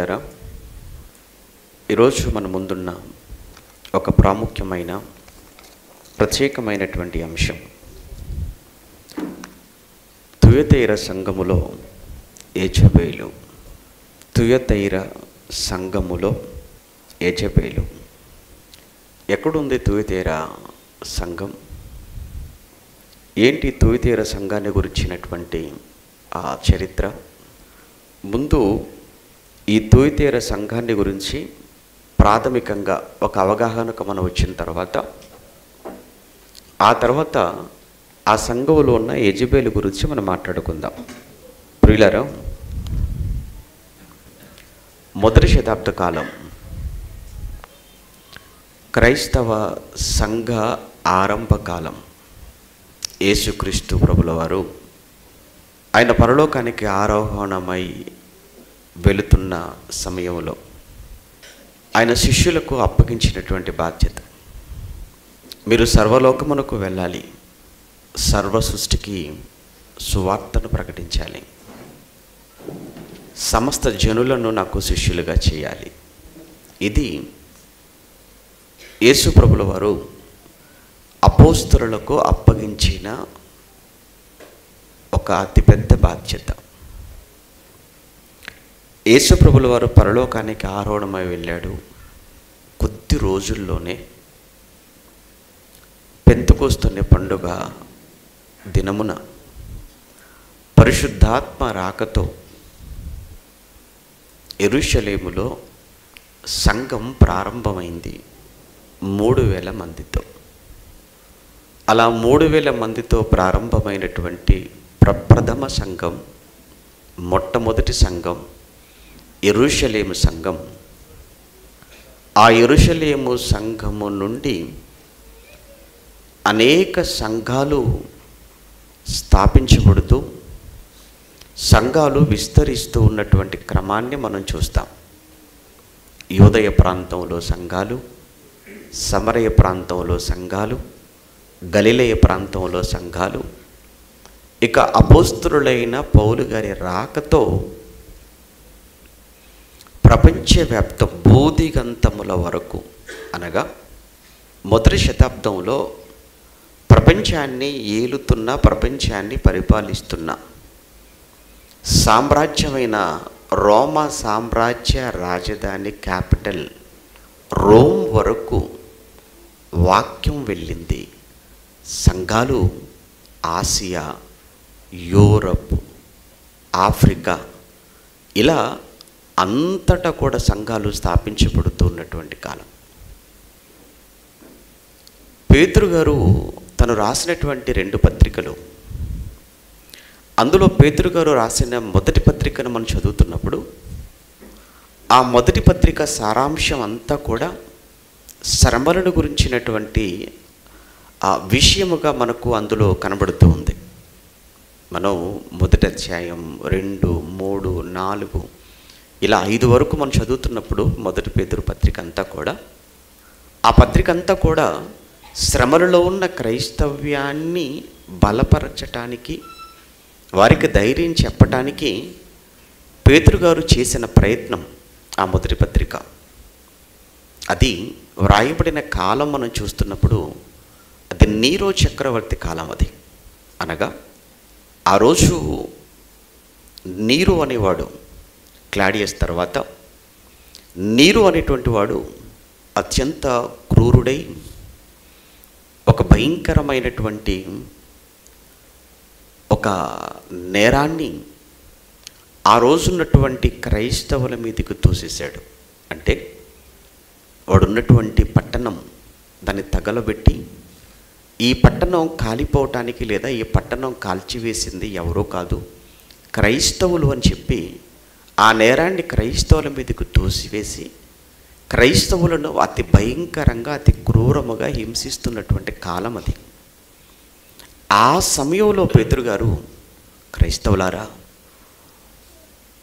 ప్రియులారా, ఈరోజు మన ముందున్న ఒక ప్రాముఖ్యమైన ప్రత్యేకమైనటువంటి అంశం తుయతైర సంఘములో యెజబేలు. తుయతైర సంఘములో యెజబేలు. ఎక్కడుంది తుయతైర సంఘం? ఏంటి తుయతైర సంఘాన్ని గురించినటువంటి ఆ చరిత్ర? ముందు ఈ తుయతైర సంఘాన్ని గురించి ప్రాథమికంగా ఒక అవగాహనకు మనం వచ్చిన తర్వాత ఆ సంఘంలో ఉన్న యెజబేలు గురించి మనం మాట్లాడుకుందాం. ప్రియులారా, మొదటి శతాబ్ద కాలం క్రైస్తవ సంఘ ఆరంభ కాలం. యేసుక్రీస్తు ప్రభుల వారు ఆయన పరలోకానికి ఆరోహణమై వెళుతున్న సమయంలో ఆయన శిష్యులకు అప్పగించినటువంటి బాధ్యత, మీరు సర్వలోకమునకు వెళ్ళాలి, సర్వ సృష్టికి సువార్తను ప్రకటించాలి, సమస్త జనులను నాకు శిష్యులుగా చేయాలి. ఇది యేసు ప్రభుల వారు అపోస్తలులకు అప్పగించిన ఒక అతిపెద్ద బాధ్యత. యేసు ప్రభుల వారు పరలోకానికి ఆరోహణమై వెళ్ళాడు. కొద్ది రోజుల్లోనే పెంతెకొస్తు పండుగ దినమున పరిశుద్ధాత్మ రాకతో యెరూషలేములో సంఘం ప్రారంభమైంది 3000 మందితో. అలా 3000 మందితో ప్రారంభమైనటువంటి ప్రప్రథమ సంఘం, మొట్టమొదటి సంఘం యెరూషలేము సంఘం. ఆ యెరూషలేము సంఘము నుండి అనేక సంఘాలు స్థాపించబడుతూ సంఘాలు విస్తరిస్తూ ఉన్నటువంటి క్రమాన్ని మనం చూస్తాం. యూదయ ప్రాంతంలో సంఘాలు, సమరయ ప్రాంతంలో సంఘాలు, గలిలయ ప్రాంతంలో సంఘాలు. ఇక అపోస్తలులైన పౌలు గారి రాకతో ప్రపంచవ్యాప్త బోధిగంతముల వరకు, అనగా మొదటి శతాబ్దంలో ప్రపంచాన్ని ఏలుతున్న, ప్రపంచాన్ని పరిపాలిస్తున్న సామ్రాజ్యమైన రోమా సామ్రాజ్య రాజధాని క్యాపిటల్ రోమ్ వరకు వాక్యం వెళ్ళింది. సంఘాలు ఆసియా, యూరప్, ఆఫ్రికా, ఇలా అంతటా కూడా సంఘాలు స్థాపించబడుతున్నటువంటి కాలం. పేతురు గారు తను రాసినటువంటి 2 పత్రికలు, అందులో పేతురు గారు రాసిన మొదటి పత్రికను మనం చదువుతున్నప్పుడు ఆ మొదటి పత్రిక సారాంశం అంతా కూడా శ్రమలను గురించినటువంటి ఆ విషయముగా మనకు అందులో కనబడుతూ ఉంది. మనం మొదటి అధ్యాయం 2, 3, 4 ఇలా 5 వరకు మనం చదువుతున్నప్పుడు మొదటి పేతురు పత్రిక అంతా కూడా, ఆ పత్రిక అంతా కూడా శ్రమలలో ఉన్న క్రైస్తవ్యాన్ని బలపరచటానికి, వారికి ధైర్యం చెప్పటానికి పేతురు గారు చేసిన ప్రయత్నం. ఆ మొదటి పత్రిక అది వ్రాయబడిన కాలం మనం చూస్తున్నప్పుడు అది నీరో చక్రవర్తి కాలం. అది అనగా ఆ రోజు నీరు అనేవాడు, క్లాడియస్ తర్వాత నీరు అనేటువంటి వాడు అత్యంత క్రూరుడై ఒక భయంకరమైనటువంటి ఒక నేరాన్ని ఆ రోజున్నటువంటి క్రైస్తవుల మీదకి తోసేశాడు. అంటే వాడున్నటువంటి పట్టణం దాన్ని తగలబెట్టి, ఈ పట్టణం కాలిపోవటానికి లేదా ఈ పట్టణం కాల్చివేసింది ఎవరో కాదు, క్రైస్తవులు అని చెప్పి ఆ నేరాన్ని క్రైస్తవుల మీదకు తోసివేసి క్రైస్తవులను అతి భయంకరంగా, అతి క్రూరముగా హింసిస్తున్నటువంటి కాలం అది. ఆ సమయంలో పేతురు గారు, క్రైస్తవులారా,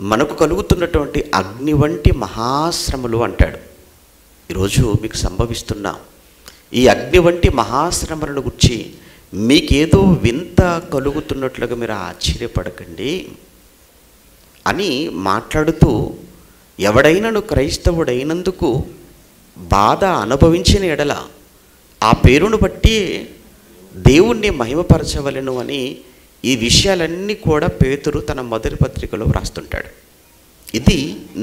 మనకు కలుగుతున్నటువంటి అగ్ని వంటి మహాశ్రమలు అంటాడు. ఈరోజు మీకు సంభవిస్తున్న ఈ అగ్ని వంటి మహాశ్రమలను గురించి మీకేదో వింత కలుగుతున్నట్లుగా మీరు ఆశ్చర్యపడకండి అని మాట్లాడుతూ ఎవడైనను క్రైస్తవుడైనందుకు బాధ అనుభవించిన ఎడల ఆ పేరును బట్టి దేవుణ్ణి మహిమపరచవలెను అని ఈ విషయాలన్నీ కూడా పేతురు తన మొదటి పత్రికలో వ్రాస్తుంటాడు. ఇది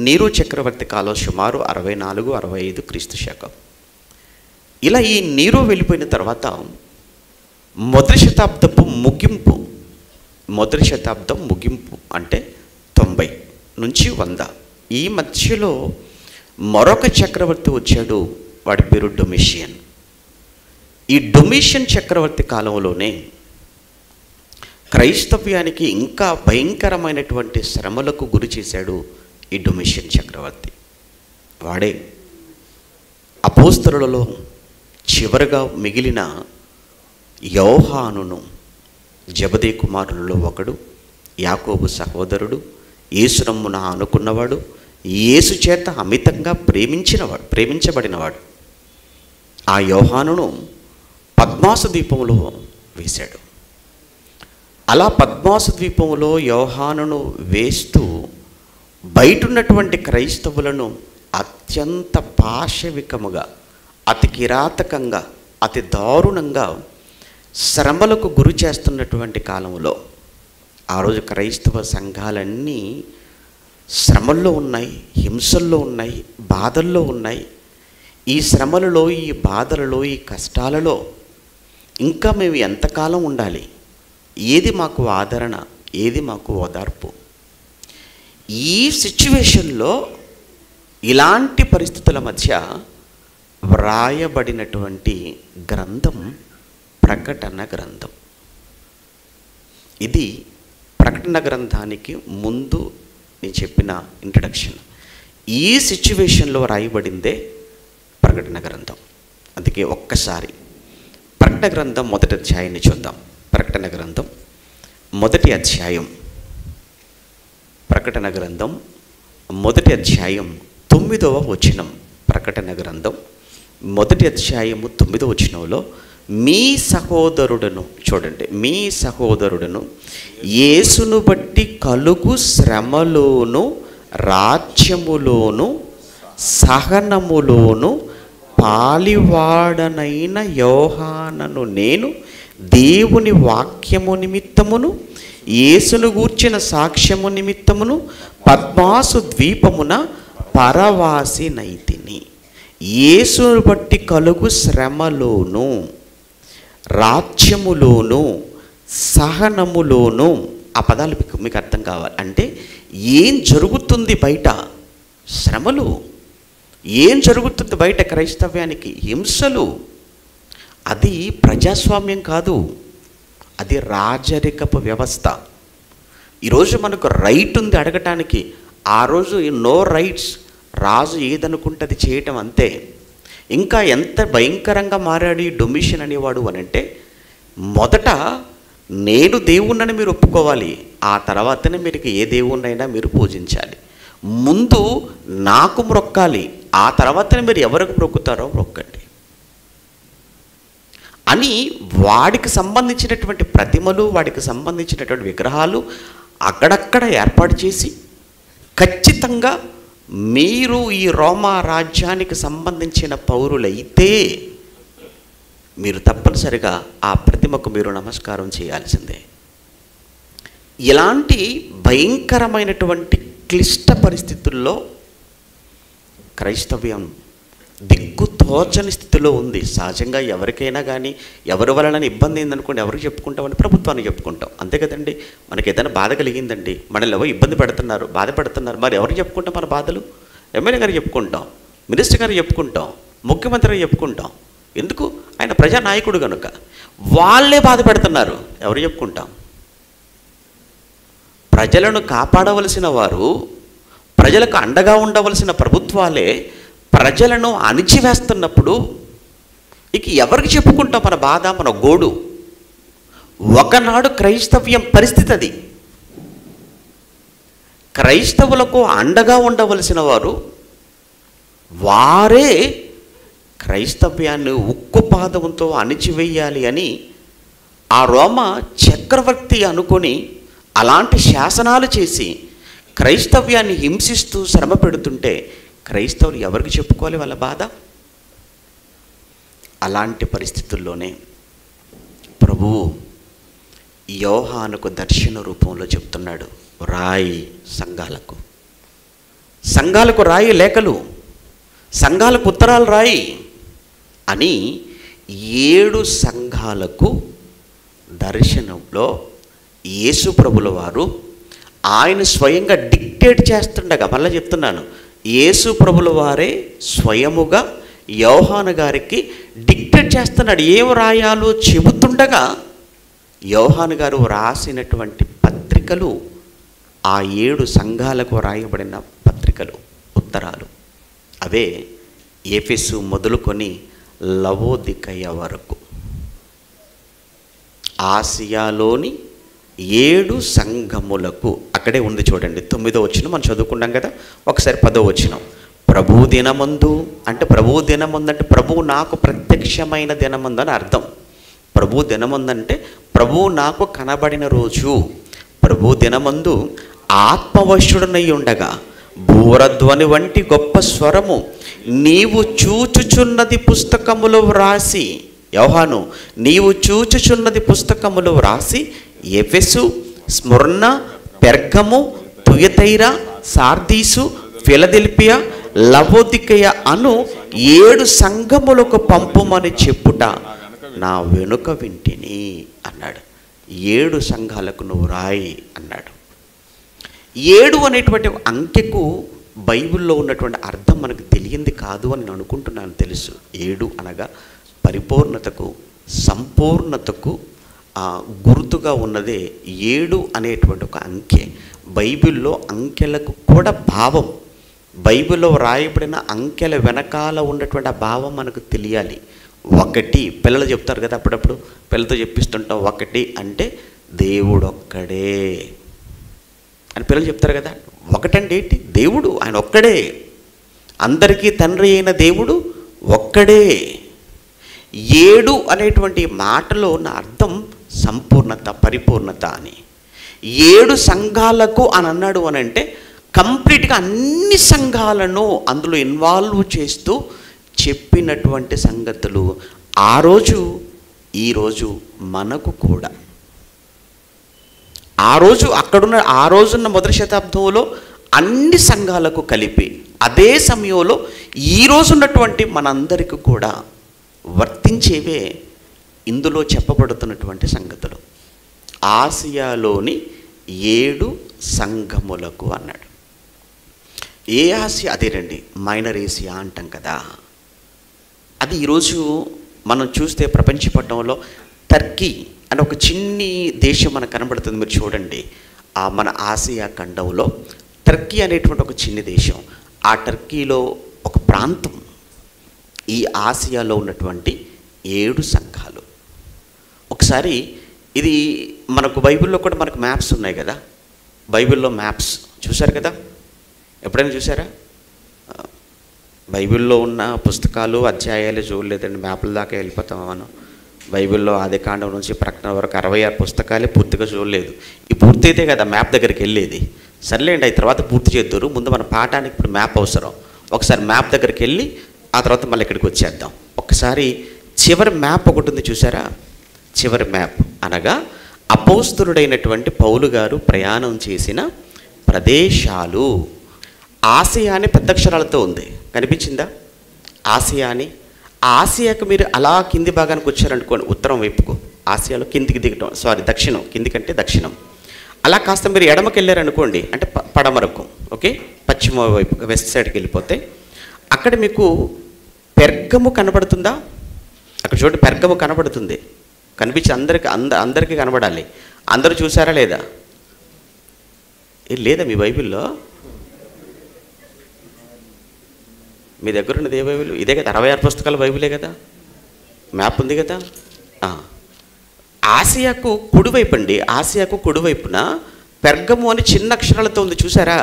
నీరు చక్రవర్తి కాలం, సుమారు 64-65 క్రీస్తు శకం. ఇలా ఈ నీరు వెళ్ళిపోయిన తర్వాత మొదటి శతాబ్దపు ముగింపు, మొదటి శతాబ్దం ముగింపు అంటే 90 నుంచి 100, ఈ మధ్యలో మరొక చక్రవర్తి వచ్చాడు. వాడి పేరు డొమిషియన్. ఈ డొమిషియన్ చక్రవర్తి కాలంలోనే క్రైస్తవ్యానికి ఇంకా భయంకరమైనటువంటి శ్రమలకు గురి చేశాడు ఈ డొమిషియన్ చక్రవర్తి. వాడే అపోస్తలులలో చివరగా మిగిలిన యోహానును, జబదే కుమారులలో ఒకడు, యాకోబు సహోదరుడు, యేసునమ్మున అనుకున్నవాడు, యేసు చేత అమితంగా ప్రేమించబడినవాడు. ఆ యోహానును పద్మాసు ద్వీపంలో వేశాడు. అలా పద్మాసు ద్వీపంలో యోహానును వేస్తూ బయటున్నటువంటి క్రైస్తవులను అత్యంత పాశవికముగా, అతి కిరాతకంగా, అతి దారుణంగా శ్రమలకు గురి చేస్తున్నటువంటి కాలంలో ఆ రోజు క్రైస్తవ సంఘాలన్నీ శ్రమల్లో ఉన్నాయి, హింసల్లో ఉన్నాయి, బాధల్లో ఉన్నాయి. ఈ శ్రమలలో, ఈ బాధలలో, ఈ కష్టాలలో ఇంకా మేము ఎంతకాలం ఉండాలి? ఏది మాకు ఆదరణ? ఏది మాకు ఓదార్పు? ఈ సిచ్యువేషన్లో, ఇలాంటి పరిస్థితుల మధ్య వ్రాయబడినటువంటి గ్రంథం ప్రకటన గ్రంథం. ఇది ప్రకటన గ్రంథానికి ముందు నేను చెప్పిన ఇంట్రడక్షన్. ఈ సిచ్యువేషన్లో రాయబడిందే ప్రకటన గ్రంథం. అందుకే ఒక్కసారి ప్రకటన గ్రంథం మొదటి అధ్యాయాన్ని చూద్దాం. ప్రకటన గ్రంథం మొదటి అధ్యాయం, ప్రకటన గ్రంథం మొదటి అధ్యాయం 9వ వచనం. ప్రకటన గ్రంథం మొదటి అధ్యాయము 9వ వచనంలో మీ సహోదరుడును, చూడండి, మీ సహోదరుడును యేసును బట్టి కలుగు శ్రమలోను, రాజ్యములోను, సహనములోను పాలివాడనైన యోహానను నేను దేవుని వాక్యము నిమిత్తమును, యేసును గూర్చిన సాక్ష్యము నిమిత్తమును పద్మాసు ద్వీపమున పరవాసి నైతిని. యేసును బట్టి కలుగు శ్రమలోను, రాజ్యములోను, సహనములోను. ఆ పదాలు మీకు అర్థం కావాలి. అంటే ఏం జరుగుతుంది బయట? శ్రమలు. ఏం జరుగుతుంది బయట? క్రైస్తవ్యానికి హింసలు. అది ప్రజాస్వామ్యం కాదు, అది రాజరికపు వ్యవస్థ. ఈరోజు మనకు రైట్ ఉంది అడగటానికి, ఆ రోజు నో రైట్స్. రాజు ఏదనుకుంటే అది చేయటం అంతే. ఇంకా ఎంత భయంకరంగా మారాడు ఈ డొమిషియన్ అనేవాడు అనంటే, మొదట నేను దేవుణ్ణని మీరు ఒప్పుకోవాలి, ఆ తర్వాతనే మీరు ఏ దేవుణ్ణైనా మీరు పూజించాలి. ముందు నాకు మొక్కాలి, ఆ తర్వాతనే మీరు ఎవరికి మొక్కుతారో మొక్కండి అని వాడికి సంబంధించినటువంటి ప్రతిమలు, వాడికి సంబంధించినటువంటి విగ్రహాలు అక్కడక్కడ ఏర్పాటు చేసి, ఖచ్చితంగా మీరు ఈ రోమా రాజ్యానికి సంబంధించిన పౌరులైతే మీరు తప్పనిసరిగా ఆ ప్రతిమకు మీరు నమస్కారం చేయాల్సిందే. ఇలాంటి భయంకరమైనటువంటి క్లిష్ట పరిస్థితుల్లో క్రైస్తవ్యం దిక్కుతోచని స్థితిలో ఉంది. సహజంగా ఎవరికైనా కానీ ఎవరి వలన ఇబ్బంది అయిందనుకోండి, ఎవరికి చెప్పుకుంటామని? ప్రభుత్వానికి చెప్పుకుంటాం, అంతే కదండి. మనకి ఏదైనా బాధ కలిగిందండి, మనల్ని ఎవరు ఇబ్బంది పెడుతున్నారు, బాధపడుతున్నారు, మరి ఎవరికి చెప్పుకుంటాం మన బాధలు? ఎమ్మెల్యే గారికి చెప్పుకుంటాం, మినిస్టర్ గారికి చెప్పుకుంటాం, ముఖ్యమంత్రికి చెప్పుకుంటాం. ఎందుకు? ఆయన ప్రజానాయకుడు కనుక. వాళ్ళే బాధ పెడుతున్నారు, ఎవరు చెప్పుకుంటాం? ప్రజలను కాపాడవలసిన వారు, ప్రజలకు అండగా ఉండవలసిన ప్రభుత్వాలే ప్రజలను అణిచివేస్తున్నప్పుడు ఇక ఎవరికి చెప్పుకుంటాం మన బాధ, మన గోడు? ఒకనాడు క్రైస్తవ్యం పరిస్థితి అది. క్రైస్తవులకు అండగా ఉండవలసిన వారు వారే క్రైస్తవ్యాన్ని ఉక్కుపాదంతో అణిచివేయాలి అని ఆ రోమా చక్రవర్తి అనుకొని అలాంటి శాసనాలు చేసి క్రైస్తవ్యాన్ని హింసిస్తూ శ్రమ పెడుతుంటే క్రైస్తవులు ఎవరికి చెప్పుకోవాలి వాళ్ళ బాధ? అలాంటి పరిస్థితుల్లోనే ప్రభువు యోహానుకు దర్శన రూపంలో చెప్తున్నాడు, రాయి సంఘాలకు రాయి లేఖలు, సంఘాలకు ఉత్తరాలు రాయి అని 7 సంఘాలకు దర్శనంలో యేసు ప్రభుల వారు ఆయన స్వయంగా డిక్టేట్ చేస్తుండగా, మళ్ళీ చెప్తున్నాను, యేసు ప్రభుల వారే స్వయముగా యోహాను గారికి డిక్టేట్ చేస్తున్నాడు. ఏం రాయాలో చెబుతుండగా యోహాను గారు రాసినటువంటి పత్రికలు ఆ 7 సంఘాలకు రాయబడిన పత్రికలు, ఉత్తరాలు. అవే ఎఫెసు మొదలుకొని లవోదికయ వరకు ఆసియాలోని 7 సంఘములకు. అక్కడే ఉంది చూడండి, 9వ వచనం మనం చదువుకున్నాం కదా. ఒకసారి 10వ వచనం. ప్రభు దినమందు అంటే ప్రభువు దినమందు అంటే ప్రభువు నాకు ప్రత్యక్షమైన దినమందు అని అర్థం. ప్రభు దినమందంటే ప్రభువు నాకు కనబడిన రోజు. ప్రభు దినమందు ఆత్మవశుడనై ఉండగా బూరధ్వని వంటి గొప్ప స్వరము, నీవు చూచుచున్నది పుస్తకములో వ్రాసి, యోహాను నీవు చూచుచున్నది పుస్తకములో వ్రాసి Ephesus, Smyrna, Pergamum, Thyatira, Sardis, Philadelphia, Laodicea అను 7 సంఘములకు పంపుమని చెప్పుట నా వెనుక వింటిని అన్నాడు. 7 సంఘాలకు నువ్వు రాయి అన్నాడు. 7 అనేటువంటి అంకెకు బైబిల్లో ఉన్నటువంటి అర్థం మనకు తెలియంది కాదు అని నేను అనుకుంటున్నాను. తెలుసు, 7 అనగా పరిపూర్ణతకు, సంపూర్ణతకు గుర్తుగా ఉన్నదే 7 అనేటువంటి ఒక అంకె. బైబిల్లో అంకెలకు కూడా భావం, బైబిల్లో రాయబడిన అంకెల వెనకాల ఉన్నటువంటి ఆ భావం మనకు తెలియాలి. 1 పిల్లలు చెప్తారు కదా, అప్పుడప్పుడు పిల్లలతో చెప్పిస్తుంటాం. 1 అంటే దేవుడొక్కడే అని పిల్లలు చెప్తారు కదా. 1 అంటే ఏంటి? దేవుడు, ఆయన ఒక్కడే, అందరికీ తండ్రి అయిన దేవుడు ఒక్కడే. 7 అనేటువంటి మాటలో ఉన్న అర్థం సంపూర్ణత, పరిపూర్ణత అని. 7 సంఘాలకు అని అన్నాడు అని అంటే కంప్లీట్గా అన్ని సంఘాలను అందులో ఇన్వాల్వ్ చేస్తూ చెప్పినటువంటి సంగతులు ఆ రోజు ఈరోజు మనకు కూడా. ఆ రోజున్న మొదటి శతాబ్దంలో అన్ని సంఘాలకు కలిపి, అదే సమయంలో ఈరోజు ఉన్నటువంటి మనందరికీ కూడా వర్తించేవే ఇందులో చెప్పబడుతున్నటువంటి సంగతులు. ఆసియాలోని 7 సంఘములకు అన్నాడు. ఏ ఆసియా? అదేనండి, మైనర్ ఏసియా అంటాం కదా. అది ఈరోజు మనం చూస్తే ప్రపంచ పటంలో టర్కీ అని ఒక చిన్ని దేశం మనకు కనబడుతుంది. మీరు చూడండి, మన ఆసియా ఖండంలో టర్కీ అనేటువంటి ఒక చిన్ని దేశం. ఆ టర్కీలో ఒక ప్రాంతం ఈ ఆసియాలో ఉన్నటువంటి 7 సంఘాలు. ఒకసారి ఇది మనకు బైబిల్లో కూడా మనకు మ్యాప్స్ ఉన్నాయి కదా. బైబిల్లో మ్యాప్స్ చూశారు కదా, ఎప్పుడైనా చూసారా? బైబిల్లో ఉన్న పుస్తకాలు, అధ్యాయాలు చూడలేదండి, మ్యాప్ల దాకా వెళ్ళిపోతాం మనం. బైబిల్లో ఆదికాండం నుంచి ప్రకటన వరకు 66 పుస్తకాలే పూర్తిగా చూడలేదు. ఈ పూర్తయితే కదా మ్యాప్ దగ్గరికి వెళ్ళేది. సర్లేండి, అవి తర్వాత పూర్తి చేద్దరు. ముందు మన పాఠానికి ఇప్పుడు మ్యాప్ అవసరం. ఒకసారి మ్యాప్ దగ్గరికి వెళ్ళి ఆ తర్వాత మళ్ళీ ఇక్కడికి వచ్చేద్దాం. ఒకసారి చివరి మ్యాప్ ఒకటి ఉంది చూసారా? చివరి మ్యాప్ అనగా అపోస్తలుడైనటువంటి పౌలు గారు ప్రయాణం చేసిన ప్రదేశాలు. ఆసియా అని పెద్ద అక్షరాలతో ఉంది, కనిపించిందా? ఆసియా అని. ఆసియాకు మీరు అలా కింది భాగానికి వచ్చారనుకోండి, ఉత్తరం వైపుకు, ఆసియాలో కిందికి దిగటం, దక్షిణం, కిందికంటే దక్షిణం. అలా కాస్త మీరు ఎడమకి వెళ్ళారనుకోండి, అంటే పడమరకు, ఓకే, పశ్చిమ వైపుకు, వెస్ట్ సైడ్కి వెళ్ళిపోతే అక్కడ మీకు పెర్గము కనబడుతుందా? అక్కడ చూడండి, పెర్గము కనబడుతుంది. కనిపించి అందరికీ కనబడాలి. అందరూ చూసారా లేదా? లేదా మీ బైబిల్లో? మీ దగ్గర ఉన్నది ఏ బైబిల్? ఇదే కదా, 66 పుస్తకాల బైబిలే కదా, మ్యాప్ ఉంది కదా. ఆసియాకు కుడివైపు అండి, ఆసియాకు కుడివైపున పెర్గము అని చిన్న అక్షరాలతో ఉంది చూసారా?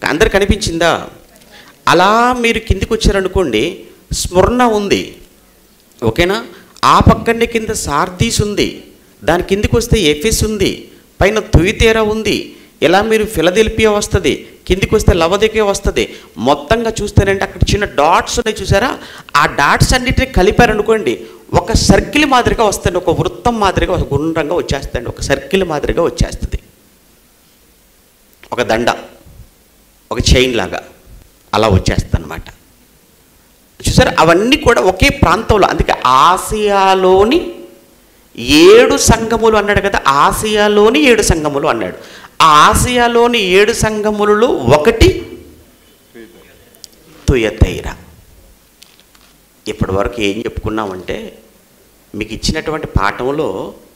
అందరు కనిపించిందా? అలా మీరు కిందికి వచ్చారనుకోండి, స్ముర్ణ ఉంది, ఓకేనా? ఆ పక్కనే కింద సార్దీస్ ఉంది, దాని కిందికి వస్తే ఎఫెస్ ఉంది, పైన తుయతైరా ఉంది, ఇలా మీరు ఫిలదెల్ఫియా వస్తుంది, కిందికి వస్తే లవదికే వస్తుంది. మొత్తంగా చూస్తేనంటే అక్కడ చిన్న డాట్స్ ఉన్నాయి చూసారా, ఆ డాట్స్ అన్నిటిని కలిపారనుకోండి ఒక సర్కిల్ మాదిరిగా వస్తుంది, ఒక వృత్తం మాదిరిగా ఒక గుండ్రంగా వచ్చేస్తుంది, ఒక సర్కిల్ మాదిరిగా వచ్చేస్తుంది. ఒక దండ, ఒక చైన్ లాగా అలా వచ్చేస్తుంది అనమాట. చూసారా, అవన్నీ కూడా ఒకే ప్రాంతంలో. అందుకే ఆసియాలోని 7 సంఘములు అన్నాడు కదా, ఆసియాలోని 7 సంఘములు అన్నాడు. ఆ ఆసియాలోని 7 సంఘములలో ఒకటి తుయతైరా. ఇప్పటి వరకు ఏం చెప్పుకున్నామంటే, మీకు ఇచ్చినటువంటి పాఠంలో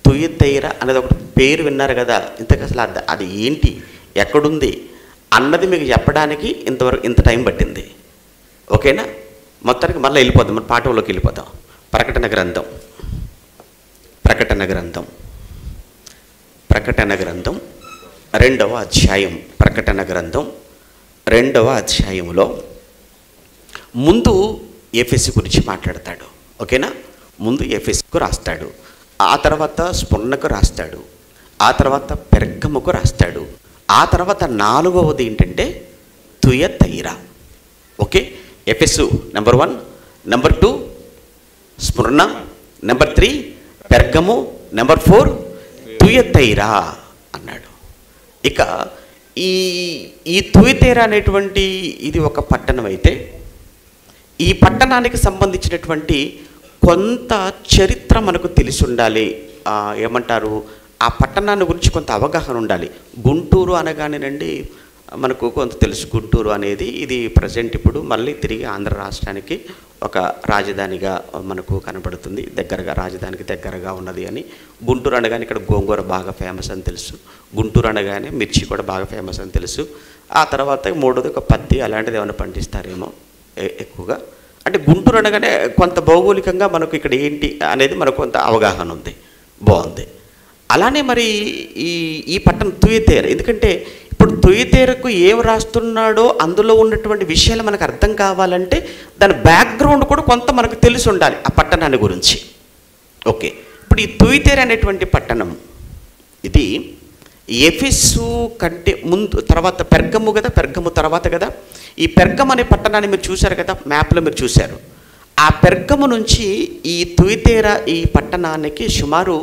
తుయతైరా అనేది ఒక పేరు విన్నారు కదా, ఇంతకు అసలు అది ఏంటి, ఎక్కడుంది అన్నది మీకు చెప్పడానికి ఇంత టైం పట్టింది. ఓకేనా, మొత్తానికి మళ్ళీ వెళ్ళిపోదాం, మన పాఠంలోకి వెళ్ళిపోదాం. ప్రకటన గ్రంథం 2వ అధ్యాయం. ప్రకటన గ్రంథం 2వ అధ్యాయంలో ముందు ఎఫెసు గురించి మాట్లాడతాడు. ఓకేనా, ముందు ఎఫెసుకు రాస్తాడు, ఆ తర్వాత స్ముర్నకు రాస్తాడు, ఆ తర్వాత పెర్గముకు రాస్తాడు, ఆ తర్వాత 4వది ఏంటంటే Thyatira. Okay, Ephesus number 1, number 2 Smyrna, number 3 Pergamum, number 4 Thyatira అన్నాడు. ఇక ఈ తుయతైరా అనేటువంటి ఇది ఒక పట్టణం అయితే, ఈ పట్టణానికి సంబంధించినటువంటి కొంత చరిత్ర మనకు తెలిసి ఉండాలి. ఏమంటారు, ఆ పట్టణాన్ని గురించి కొంత అవగాహన ఉండాలి. గుంటూరు అనగానేనండి మనకు కొంత తెలుసు. గుంటూరు అనేది ఇది ప్రజెంట్ ఇప్పుడు మళ్ళీ తిరిగి ఆంధ్ర రాష్ట్రానికి ఒక రాజధానిగా మనకు కనబడుతుంది. దగ్గరగా, రాజధానికి దగ్గరగా ఉన్నది అని. గుంటూరు అనగానే ఇక్కడ గోంగూర బాగా ఫేమస్ అని తెలుసు. గుంటూరు అనగానే మిర్చి కూడా బాగా ఫేమస్ అని తెలుసు. ఆ తర్వాత 3వది ఒక పత్తి అలాంటిది ఏమైనా పండిస్తారేమో ఎక్కువగా. అంటే గుంటూరు అనగానే కొంత భౌగోళికంగా మనకు ఇక్కడ ఏంటి అనేది మనకు కొంత అవగాహన ఉంది, బాగుంది. అలానే మరి ఈ పట్టణం తుయతైరా, ఎందుకంటే ఇప్పుడు తుయతైరాకు ఏం రాస్తున్నాడో అందులో ఉన్నటువంటి విషయాలు మనకు అర్థం కావాలంటే దాని బ్యాక్గ్రౌండ్ కూడా కొంత మనకు తెలిసి ఉండాలి ఆ పట్టణాన్ని గురించి. ఓకే, ఇప్పుడు ఈ తుయతైరా అనేటువంటి పట్టణం ఇది ఎఫెసు కంటే ముందు, తర్వాత పెర్గము కదా, పెర్గము తర్వాత కదా. ఈ పెర్గము అనే పట్టణాన్ని మీరు చూశారు కదా, మ్యాప్లో మీరు చూశారు. ఆ పెర్గము నుంచి ఈ తుయతైరా ఈ పట్టణానికి సుమారు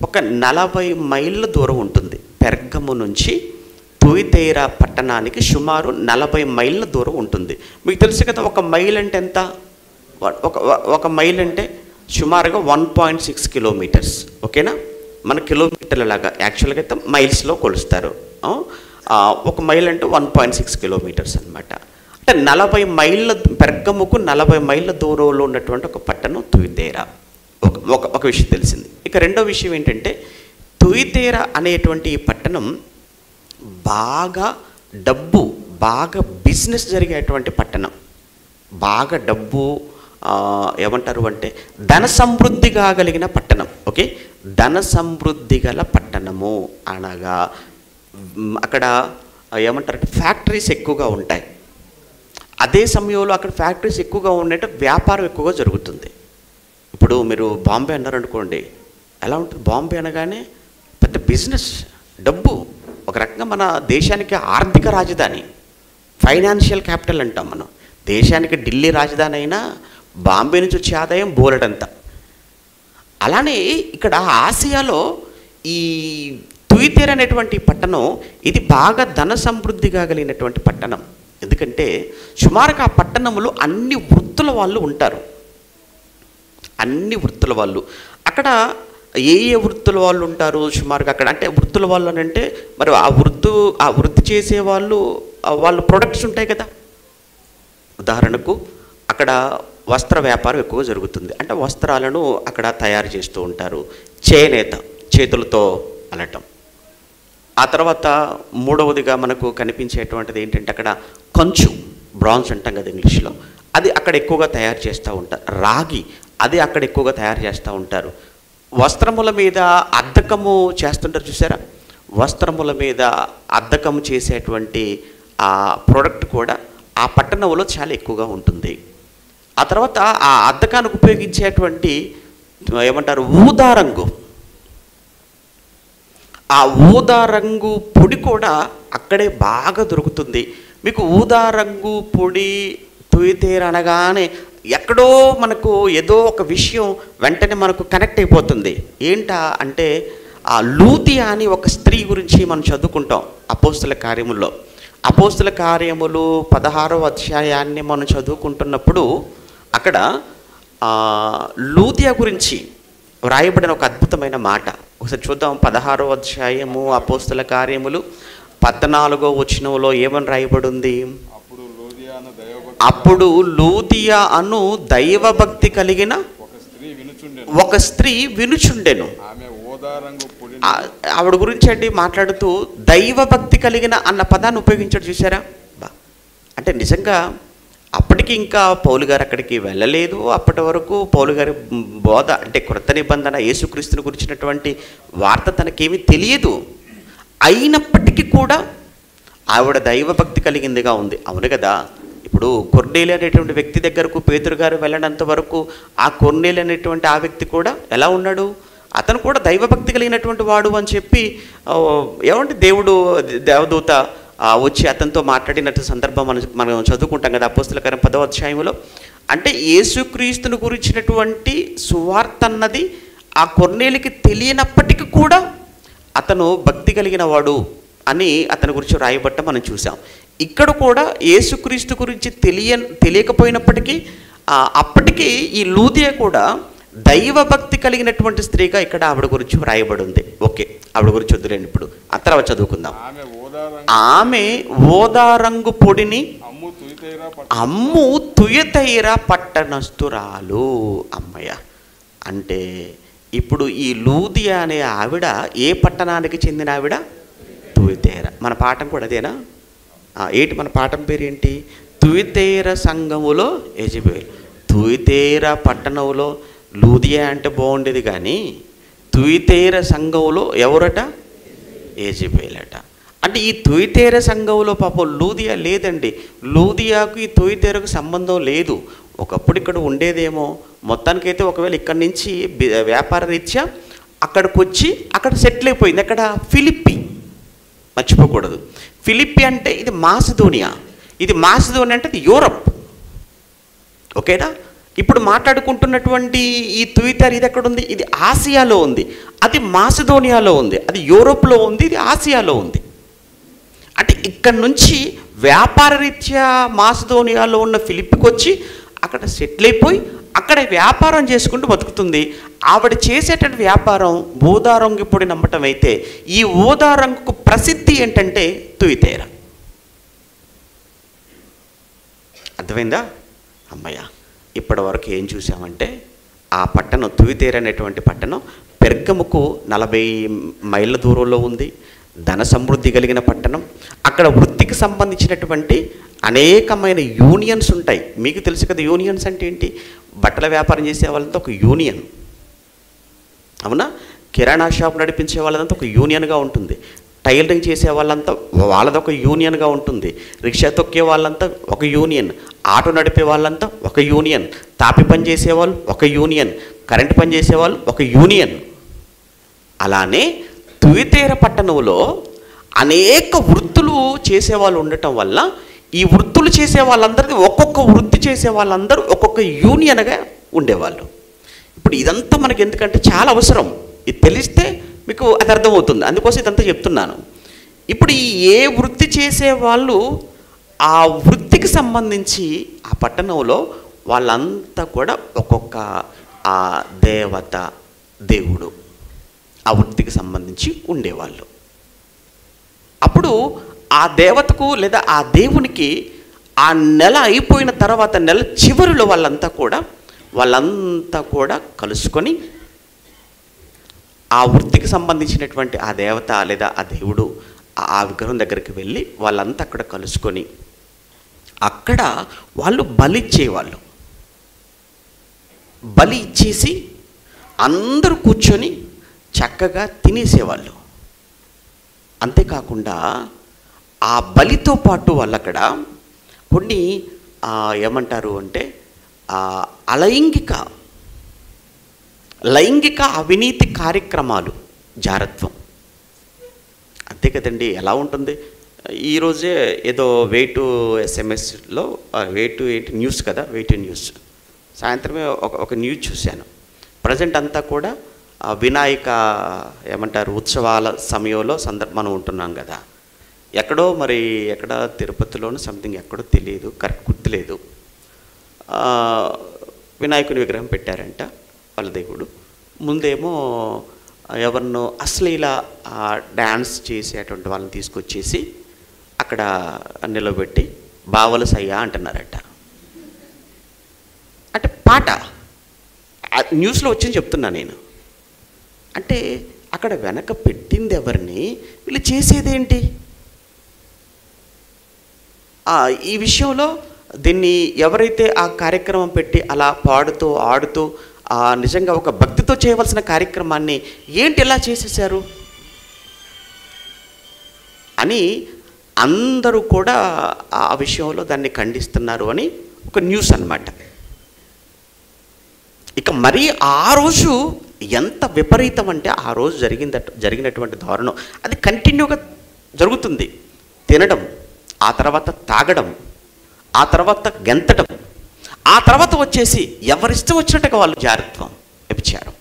ఒక 40 మైళ్ళ దూరం ఉంటుంది. పెర్గము నుంచి తుయతైరా పట్టణానికి సుమారు 40 మైళ్ళ దూరం ఉంటుంది. మీకు తెలుసు కదా, ఒక మైల్ అంటే ఎంత, ఒక మైల్ అంటే సుమారుగా 1.6 కిలోమీటర్స్. ఓకేనా, మన కిలోమీటర్ల లాగా యాక్చువల్గా అయితే మైల్స్లో కొలుస్తారు. ఒక మైల్ అంటే 1.6 కిలోమీటర్స్ అనమాట. అంటే 40 మైళ్ళ, పెర్గముకు 40 మైళ్ళ దూరంలో ఉన్నటువంటి ఒక పట్టణం తుయతైరా. ఒక విషయం తెలిసింది. ఇక రెండో విషయం ఏంటంటే, తుయతైరా అనేటువంటి ఈ పట్టణం బాగా బిజినెస్ జరిగేటువంటి పట్టణం. బాగా డబ్బు ఏమంటారు అంటే ధన సమృద్ధి కాగలిగిన పట్టణం. ఓకే, ధన సమృద్ధి గల పట్టణము అనగా అక్కడ ఏమంటారంటే ఫ్యాక్టరీస్ ఎక్కువగా ఉంటాయి. అదే సమయంలో అక్కడ ఫ్యాక్టరీస్ ఎక్కువగా ఉన్నట్టు వ్యాపారం ఎక్కువగా జరుగుతుంది. ఇప్పుడు మీరు బాంబే అన్నారనుకోండి, ఎలా ఉంటుంది? బాంబే అనగానే పెద్ద బిజినెస్, డబ్బు, ఒక రకంగా మన దేశానికి ఆర్థిక రాజధాని, ఫైనాన్షియల్ క్యాపిటల్ అంటాం మనం. దేశానికి ఢిల్లీ రాజధాని అయినా బాంబే నుంచి వచ్చే ఆదాయం బోలెడంత. అలానే ఇక్కడ ఆసియాలో ఈ తుయతైరా అనేటువంటి పట్టణం ఇది బాగా ధన సమృద్ధిగా కలిగినటువంటి పట్టణం. ఎందుకంటే సుమారుగా ఆ పట్టణంలో అన్ని వృత్తుల వాళ్ళు ఉంటారు. అన్ని వృత్తుల వాళ్ళు అక్కడ ఏ వృత్తుల వాళ్ళు ఉంటారు సుమారుగా అక్కడ? అంటే వృత్తుల వాళ్ళు అని అంటే మరి ఆ వృత్తి చేసే వాళ్ళు ప్రొడక్ట్స్ ఉంటాయి కదా. ఉదాహరణకు అక్కడ వస్త్ర వ్యాపారం ఎక్కువగా జరుగుతుంది. అంటే వస్త్రాలను అక్కడ తయారు చేస్తూ ఉంటారు. చేనేత, చేతులతో అల్లటం. ఆ తర్వాత 3వదిగా మనకు కనిపించేటువంటిది ఏంటంటే అక్కడ కంచు, బ్రాంజ్ అంటాం కదా ఇంగ్లీష్లో, అది అక్కడ ఎక్కువగా తయారు చేస్తూ ఉంటారు. రాగి, అది అక్కడ ఎక్కువగా తయారు చేస్తూ ఉంటారు. వస్త్రముల మీద అద్దకము చేస్తుంటారు చూసారా, వస్త్రముల మీద అద్దకము చేసేటువంటి ఆ ప్రోడక్ట్ కూడా ఆ పట్టణంలో చాలా ఎక్కువగా ఉంటుంది. ఆ తర్వాత ఆ అద్దకానికి ఉపయోగించేటువంటి ఏమంటారు ఊదా రంగు, ఆ ఊదా రంగు పొడి కూడా అక్కడే బాగా దొరుకుతుంది. మీకు ఊదా రంగు పొడి తుయితేర అనగానే ఎక్కడో మనకు ఏదో ఒక విషయం వెంటనే మనకు కనెక్ట్ అయిపోతుంది. ఏంటా అంటే ఆ లూదియా అని ఒక స్త్రీ గురించి మనం చదువుకుంటాం అపోస్తుల కార్యముల్లో. అపోస్తుల కార్యములు 16వ అధ్యాయాన్ని మనం చదువుకుంటున్నప్పుడు అక్కడ లూదియా గురించి వ్రాయబడిన ఒక అద్భుతమైన మాట ఒకసారి చూద్దాం. 16వ అధ్యాయము అపోస్తుల కార్యములు 14వ వచనంలో ఏమని రాయబడి ఉంది? అప్పుడు లూదియా అను దైవభక్తి కలిగిన ఒక స్త్రీ వినుచుండెను. ఆవిడ గురించి అండి మాట్లాడుతూ దైవభక్తి కలిగిన అన్న పదాన్ని ఉపయోగించాడు, చూసారా? అంటే నిజంగా అప్పటికి ఇంకా పౌలు గారు అక్కడికి వెళ్ళలేదు. అప్పటి వరకు పౌలు గారి బోధ అంటే క్రొత్త నిబంధన యేసుక్రీస్తుని గురించినటువంటి వార్త తనకేమీ తెలియదు. అయినప్పటికీ కూడా ఆవిడ దైవభక్తి కలిగిందిగా ఉంది. అవును కదా? ఇప్పుడు కొర్నేలి అనేటువంటి వ్యక్తి దగ్గరకు పేతురు గారు వెళ్ళినంత వరకు ఆ కొర్నేలి అనేటువంటి ఆ వ్యక్తి కూడా ఎలా ఉన్నాడు? అతను కూడా దైవభక్తి కలిగినటువంటి వాడు అని చెప్పి ఏమంటే దేవదూత వచ్చి అతనితో మాట్లాడినట్టు సందర్భం మనం చదువుకుంటాం కదా అపోస్తుల కార్యం 10వ అధ్యాయంలో. అంటే యేసుక్రీస్తుని గురించినటువంటి సువార్త అన్నది ఆ కొర్నేలికి తెలియనప్పటికీ కూడా అతను భక్తి కలిగిన వాడు అని అతని గురించి రాయబట్ట మనం చూసాం. ఇక్కడ కూడా యేసుక్రీస్తు గురించి తెలియకపోయినప్పటికీ అప్పటికి ఈ లూదియా కూడా దైవభక్తి కలిగినటువంటి స్త్రీగా ఇక్కడ ఆవిడ గురించి రాయబడి ఉంది. ఓకే, ఆవిడ గురించి వద్దులేండి, ఇప్పుడు ఆ తర్వాత చదువుకుందాం. ఆమె ఓదా రంగు పొడిని అమ్ము తుయతైర పట్టణస్తురాలు. అమ్మయ్య, అంటే ఇప్పుడు ఈ లూదియా అనే ఆవిడ ఏ పట్టణానికి చెందిన ఆవిడ? తుయతైర. మన పాఠం కూడా అదేనా? ఏంటి మన పాఠం పేరు ఏంటి? తుయతైర సంఘములో యెజబెల్. తుయతైర పట్టణంలో లూదియా అంటే బాగుండేది, కానీ తుయతైర సంఘంలో ఎవరట? యెజబెల్ అట. అంటే ఈ తుయతైర సంఘంలో పాపం లూదియా లేదండి. లూదియాకు ఈ తుయతైరకు సంబంధం లేదు. ఒకప్పుడు ఇక్కడ ఉండేదేమో. మొత్తానికైతే ఒకవేళ ఇక్కడి నుంచి వ్యాపార రీత్యా అక్కడికి వచ్చి అక్కడ సెటిల్ అయిపోయింది. అక్కడ ఫిలిప్పి, మర్చిపోకూడదు. ఫిలిప్పి అంటే ఇది మాసిదోనియా. ఇది మాసిదోనియా అంటే ఇది యూరప్. ఓకేనా? ఇప్పుడు మాట్లాడుకుంటున్నటువంటి ఈ తుయితైర ఇది ఎక్కడ ఉంది? ఇది ఆసియాలో ఉంది. అది మాసిదోనియాలో ఉంది. అది యూరోప్లో ఉంది. ఇది ఆసియాలో ఉంది. అంటే ఇక్కడ నుంచి వ్యాపార రీత్యా మాసిదోనియాలో ఉన్న ఫిలిప్పికి వచ్చి అక్కడ సెటిల్ అయిపోయి అక్కడ వ్యాపారం చేసుకుంటూ బతుకుతుంది. ఆవిడ చేసేటువంటి వ్యాపారం ఊదా రంగు పొడి నమ్మటం అయితే ఈ ఊదా రంగుకు ప్రసిద్ధి ఏంటంటే తుయితైర. అర్థమైందా? అమ్మయ్య, ఇప్పటి వరకు ఏం చూసామంటే ఆ పట్టణం తుయితైర అనేటువంటి పట్టణం పెర్గముకు 40 మైళ్ళ దూరంలో ఉంది. ధన సమృద్ధి కలిగిన పట్టణం. అక్కడ వృత్తికి సంబంధించినటువంటి అనేకమైన యూనియన్స్ ఉంటాయి. మీకు తెలుసు కదా యూనియన్స్ అంటే ఏంటి? బట్టల వ్యాపారం చేసే వాళ్ళంతా ఒక యూనియన్, అవునా? కిరాణా షాప్ నడిపించే వాళ్ళంతా ఒక యూనియన్గా ఉంటుంది. టైలరింగ్ చేసే వాళ్ళంతా వాళ్ళదొక యూనియన్గా ఉంటుంది. రిక్షా తొక్కే వాళ్ళంతా ఒక యూనియన్, ఆటో నడిపే వాళ్ళంతా ఒక యూనియన్, తాపి పని చేసేవాళ్ళు ఒక యూనియన్, కరెంటు పని చేసేవాళ్ళు ఒక యూనియన్. అలానే తుయితైర పట్టణంలో అనేక వృత్తులు చేసేవాళ్ళు ఉండటం వల్ల ఈ వృత్తులు చేసే వాళ్ళందరిది ఒక్కొక్క వృత్తి చేసే వాళ్ళందరూ ఒక్కొక్క యూనియన్గా ఉండేవాళ్ళు. ఇప్పుడు ఇదంతా మనకి ఎందుకంటే చాలా అవసరం. ఇది తెలిస్తే మీకు అది అర్థమవుతుంది. అందుకోసం ఇదంతా చెప్తున్నాను. ఇప్పుడు ఈ ఏ వృత్తి చేసే వాళ్ళు ఆ వృత్తికి సంబంధించి ఆ పట్టణంలో వాళ్ళంతా కూడా ఒక్కొక్క ఆ దేవత, దేవుడు ఆ వృత్తికి సంబంధించి ఉండేవాళ్ళు. అప్పుడు ఆ దేవతకు లేదా ఆ దేవునికి ఆ నెల అయిపోయిన తర్వాత నెల చివరిలో వాళ్ళంతా కూడా కలుసుకొని ఆ వృత్తికి సంబంధించినటువంటి ఆ దేవత లేదా ఆ దేవుడు ఆ విగ్రహం దగ్గరికి వెళ్ళి వాళ్ళంతా అక్కడ కలుసుకొని అక్కడ వాళ్ళు బలి ఇచ్చేవాళ్ళు. బలి ఇచ్చేసి అందరూ కూర్చొని చక్కగా తినేసేవాళ్ళు. అంతేకాకుండా ఆ బలితో పాటు వాళ్ళు అక్కడ కొన్ని ఏమంటారు అంటే లైంగిక అవినీతి కార్యక్రమాలు, జారత్వం, అంతే కదండి. ఎలా ఉంటుంది? ఈరోజే ఏదో వేటు ఎస్ఎంఎస్లో వేటు ఏంటి న్యూస్ కదా, వేటు న్యూస్ సాయంత్రమే ఒక న్యూస్ చూశాను. ప్రజెంట్ అంతా కూడా వినాయక ఏమంటారు ఉత్సవాల సమయంలో మనం ఉంటున్నాం కదా. ఎక్కడో మరి ఎక్కడ తిరుపతిలోనూ సంథింగ్ ఎక్కడో తెలియదు, కరెక్ట్ గుర్తులేదు. వినాయకుని విగ్రహం పెట్టారంట వాళ్ళ దేవుడు. ముందేమో ఎవరినో అశ్లీల డ్యాన్స్ చేసేటువంటి వాళ్ళని తీసుకొచ్చేసి అక్కడ నిలబెట్టి బావల సయ్యా అంటున్నారట. అంటే పాట న్యూస్లో వచ్చింది చెప్తున్నా నేను. అంటే అక్కడ వెనక పెట్టింది ఎవరిని, వీళ్ళు చేసేదేంటి? ఈ విషయంలో దీన్ని ఎవరైతే ఆ కార్యక్రమం పెట్టి అలా పాడుతూ ఆడుతూ నిజంగా ఒక భక్తితో చేయవలసిన కార్యక్రమాన్ని ఏంటి ఎలా చేసేసారు అని అందరూ కూడా ఆ విషయంలో దాన్ని ఖండిస్తున్నారు అని ఒక న్యూస్ అన్నమాట. ఇక మరి ఆ రోజు ఎంత విపరీతం అంటే ఆ రోజు జరిగినటువంటి దారుణం అది కంటిన్యూగా జరుగుతుంది. తినడం, ఆ తర్వాత తాగడం, ఆ తర్వాత గెంతడం, ఆ తర్వాత వచ్చేసి ఎవరిష్టం వచ్చినట్టుగా వాళ్ళు జారత్వం, వ్యభిచారం.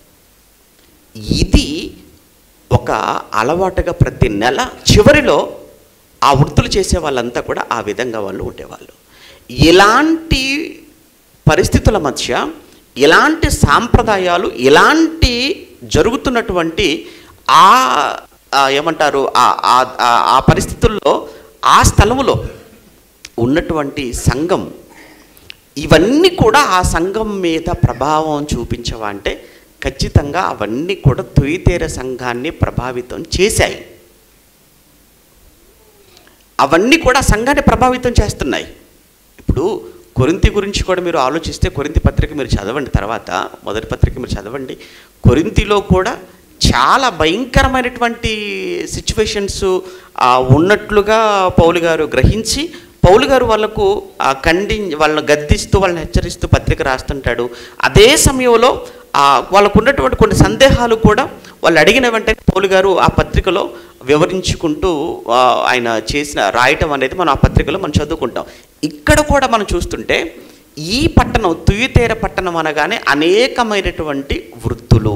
ఇది ఒక అలవాటుగా ప్రతి నెల చివరిలో ఆ వృత్తులు చేసే వాళ్ళంతా కూడా ఆ విధంగా వాళ్ళు ఉండేవాళ్ళు. ఇలాంటి పరిస్థితుల మధ్య ఇలాంటి సాంప్రదాయాలు ఇలాంటి జరుగుతున్నటువంటి ఏమంటారు ఆ పరిస్థితుల్లో ఆ స్థలంలో ఉన్నటువంటి సంఘం ఇవన్నీ కూడా ఆ సంఘం మీద ప్రభావం చూపించవా అంటే ఖచ్చితంగా అవన్నీ కూడా తుయితేర సంఘాన్ని ప్రభావితం చేశాయి. అవన్నీ కూడా సంఘాన్ని ప్రభావితం చేస్తున్నాయి. ఇప్పుడు కొరింథీ గురించి కూడా మీరు ఆలోచిస్తే కొరింథీ పత్రిక మీరు చదవండి, తర్వాత మొదటి పత్రిక మీరు చదవండి. కొరింథీలో కూడా చాలా భయంకరమైనటువంటి సిచ్యువేషన్స్ ఉన్నట్లుగా పౌలు గారు గ్రహించి పౌలు గారు వాళ్ళకు వాళ్ళని గద్దిస్తూ వాళ్ళని హెచ్చరిస్తూ పత్రిక రాస్తుంటాడు. అదే సమయంలో వాళ్ళకు ఉన్నటువంటి కొన్ని సందేహాలు కూడా వాళ్ళు అడిగిన వెంటనే పౌలు గారు ఆ పత్రికలో వివరించుకుంటూ ఆయన రాయటం అనేది మనం ఆ పత్రికలో మనం చదువుకుంటాం. ఇక్కడ కూడా మనం చూస్తుంటే ఈ పట్టణం తుయితేర పట్టణం అనగానే అనేకమైనటువంటి వృత్తులు,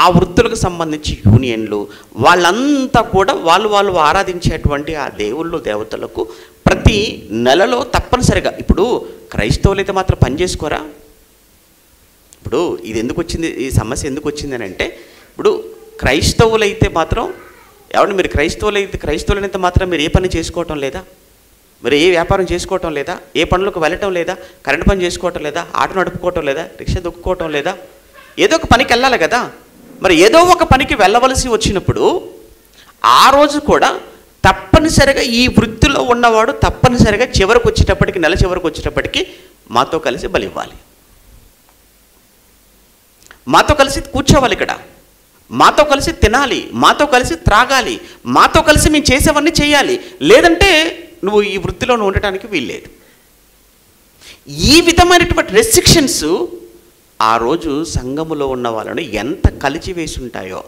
ఆ వృత్తులకు సంబంధించి యూనియన్లు, వాళ్ళంతా కూడా వాళ్ళు ఆరాధించేటువంటి ఆ దేవుళ్ళు దేవతలకు ప్రతి నెలలో తప్పనిసరిగా, ఇప్పుడు క్రైస్తవులు అయితే మాత్రం పని చేసుకోరా? ఇప్పుడు ఇది ఎందుకు వచ్చింది, ఈ సమస్య ఎందుకు వచ్చింది అని అంటే, ఇప్పుడు క్రైస్తవులైతే మాత్రం ఎవరు మీరు క్రైస్తవులైతే మాత్రం మీరు ఏ పని చేసుకోవటం లేదా? మీరు ఏ వ్యాపారం చేసుకోవటం లేదా? ఏ పనులకు వెళ్ళటం లేదా? కరెంట్ పని చేసుకోవటం లేదా? ఆటో నడుపుకోవటం లేదా? రిక్షా దొక్కుకోవటం లేదా? ఏదో ఒక పనికి వెళ్ళాలి కదా. మరి ఏదో ఒక పనికి వెళ్ళవలసి వచ్చినప్పుడు ఆ రోజు కూడా తప్పనిసరిగా ఈ వృత్తిలో ఉన్నవాడు తప్పనిసరిగా చివరికి వచ్చేటప్పటికి, నెల చివరికి వచ్చేటప్పటికి మాతో కలిసి బలి ఇవ్వాలి, మాతో కలిసి కూర్చోవాలి, ఇక్కడ మాతో కలిసి తినాలి, మాతో కలిసి త్రాగాలి, మాతో కలిసి మేము చేసేవన్నీ చేయాలి. లేదంటే నువ్వు ఈ వృత్తిలో ఉండటానికి వీల్లేదు. ఈ విధమైనటువంటి రెస్ట్రిక్షన్స్ ఆ రోజు సంఘములో ఉన్న వాళ్ళను ఎంత కలిచివేసి ఉంటాయో.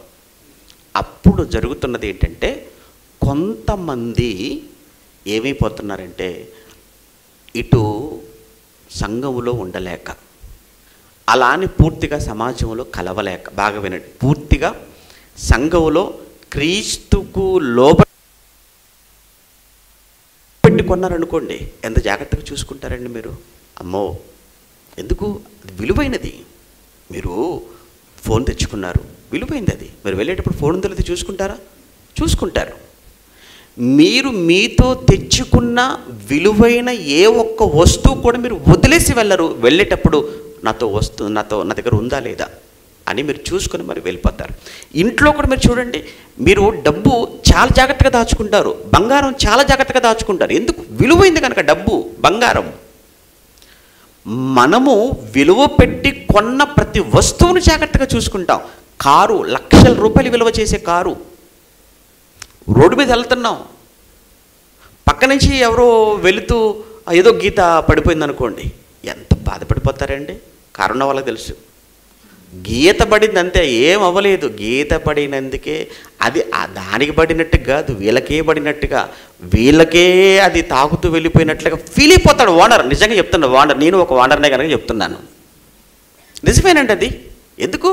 అప్పుడు జరుగుతున్నది ఏంటంటే, కొంతమంది ఏమైపోతున్నారంటే ఇటు సంఘములో ఉండలేక, అలా అని పూర్తిగా సమాజంలో కలవలేక, బాగా వినండి, పూర్తిగా సంఘములో క్రీస్తుకు లోబడి కొన్నారనుకోండి, ఎంత జాగ్రత్తగా చూసుకుంటారండి మీరు. అమ్మో ఎందుకు, అది విలువైనది. మీరు ఫోన్ తెచ్చుకున్నారు, విలువైంది అది. మీరు వెళ్ళేటప్పుడు ఫోన్ ఉందో లేదో చూసుకుంటారా? చూసుకుంటారు. మీరు మీతో తెచ్చుకున్న విలువైన ఏ ఒక్క వస్తువు కూడా మీరు వదిలేసి వెళ్ళరు. వెళ్ళేటప్పుడు నా దగ్గర ఉందా లేదా అని మీరు చూసుకొని మరి వెళ్ళిపోతారు. ఇంట్లో కూడా మీరు చూడండి, మీరు డబ్బు చాలా జాగ్రత్తగా దాచుకుంటారు, బంగారం చాలా జాగ్రత్తగా దాచుకుంటారు. ఎందుకు? విలువైంది కనుక. డబ్బు, బంగారం, మనము విలువ పెట్టి కొన్న ప్రతి వస్తువును జాగ్రత్తగా చూసుకుంటాం. కారు, లక్షల రూపాయలు విలువ చేసే కారు, రోడ్డు మీద వెళ్తున్నాం, పక్క నుంచి ఎవరో వెళుతూ ఏదో గీత పడిపోయింది అనుకోండి, ఎంత బాధపడిపోతారండి. కారు ఉన్న వాళ్ళకి తెలుసు. గీత పడింది అంతే, ఏం అవ్వలేదు. గీత పడినందుకే అది దానికి పడినట్టు కాదు, వీళ్ళకే పడినట్టుగా, వీళ్ళకే అది తాకుతూ వెళ్ళిపోయినట్లుగా ఫీల్ అయిపోతాడు ఓనర్. నిజంగా చెప్తున్నాడు ఓనర్, నేను ఒక ఓనర్నే కనుక చెప్తున్నాను. నిజమేనండి అది. ఎందుకు?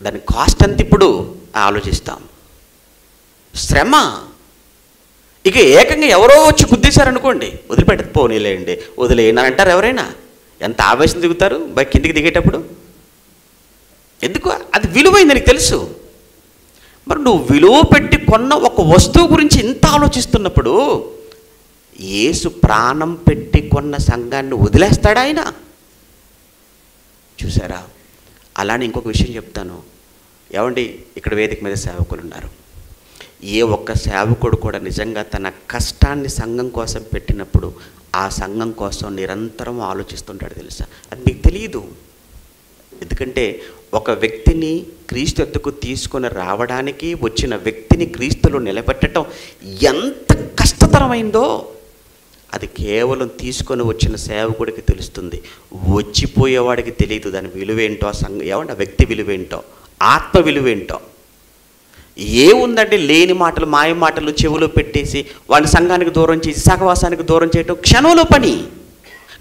దాని కాస్ట్ అంత ఇప్పుడు ఆలోచిస్తాం. శ్రమ. ఇక ఏకంగా ఎవరో వచ్చి గుద్దేశారనుకోండి, వదిలిపెట్టదు, పోనీలేండి వదిలేయండి అని అంటారు ఎవరైనా. ఎంత ఆవేశం దిగుతారు కిందికి దిగేటప్పుడు. ఎందుకు? అది విలువైంది నీకు తెలుసు. మరి నువ్వు విలువ పెట్టి కొన్న ఒక వస్తువు గురించి ఇంత ఆలోచిస్తున్నప్పుడు యేసు ప్రాణం పెట్టి కొన్న సంఘాన్ని వదిలేస్తాడా ఆయన? చూసారా? అలానే ఇంకొక విషయం చెప్తాను. ఏమండి, ఇక్కడ వేదిక మీద సేవకులు ఉన్నారు. ఏ ఒక్క సేవకుడు కూడా నిజంగా తన కష్టాన్ని సంఘం కోసం పెట్టినప్పుడు ఆ సంఘం కోసం నిరంతరం ఆలోచిస్తుంటాడు తెలుసా? అది మీకు తెలియదు. ఎందుకంటే ఒక వ్యక్తిని క్రీస్తు ఎద్దుకు తీసుకొని రావడానికి వచ్చిన వ్యక్తిని క్రీస్తులో నిలబెట్టడం ఎంత కష్టతరమైందో అది కేవలం తీసుకొని వచ్చిన సేవకుడికి తెలుస్తుంది. వచ్చిపోయేవాడికి తెలియదు దాని విలువేంటో, ఏమంటే ఆ వ్యక్తి విలువేంటో, ఆత్మ విలువేంటో. ఏముందంటే లేని మాటలు, మాయ మాటలు చెవులో పెట్టేసి వాడిని సంఘానికి దూరం చేసి సహవాసానికి దూరం చేయటం క్షణంలో పని.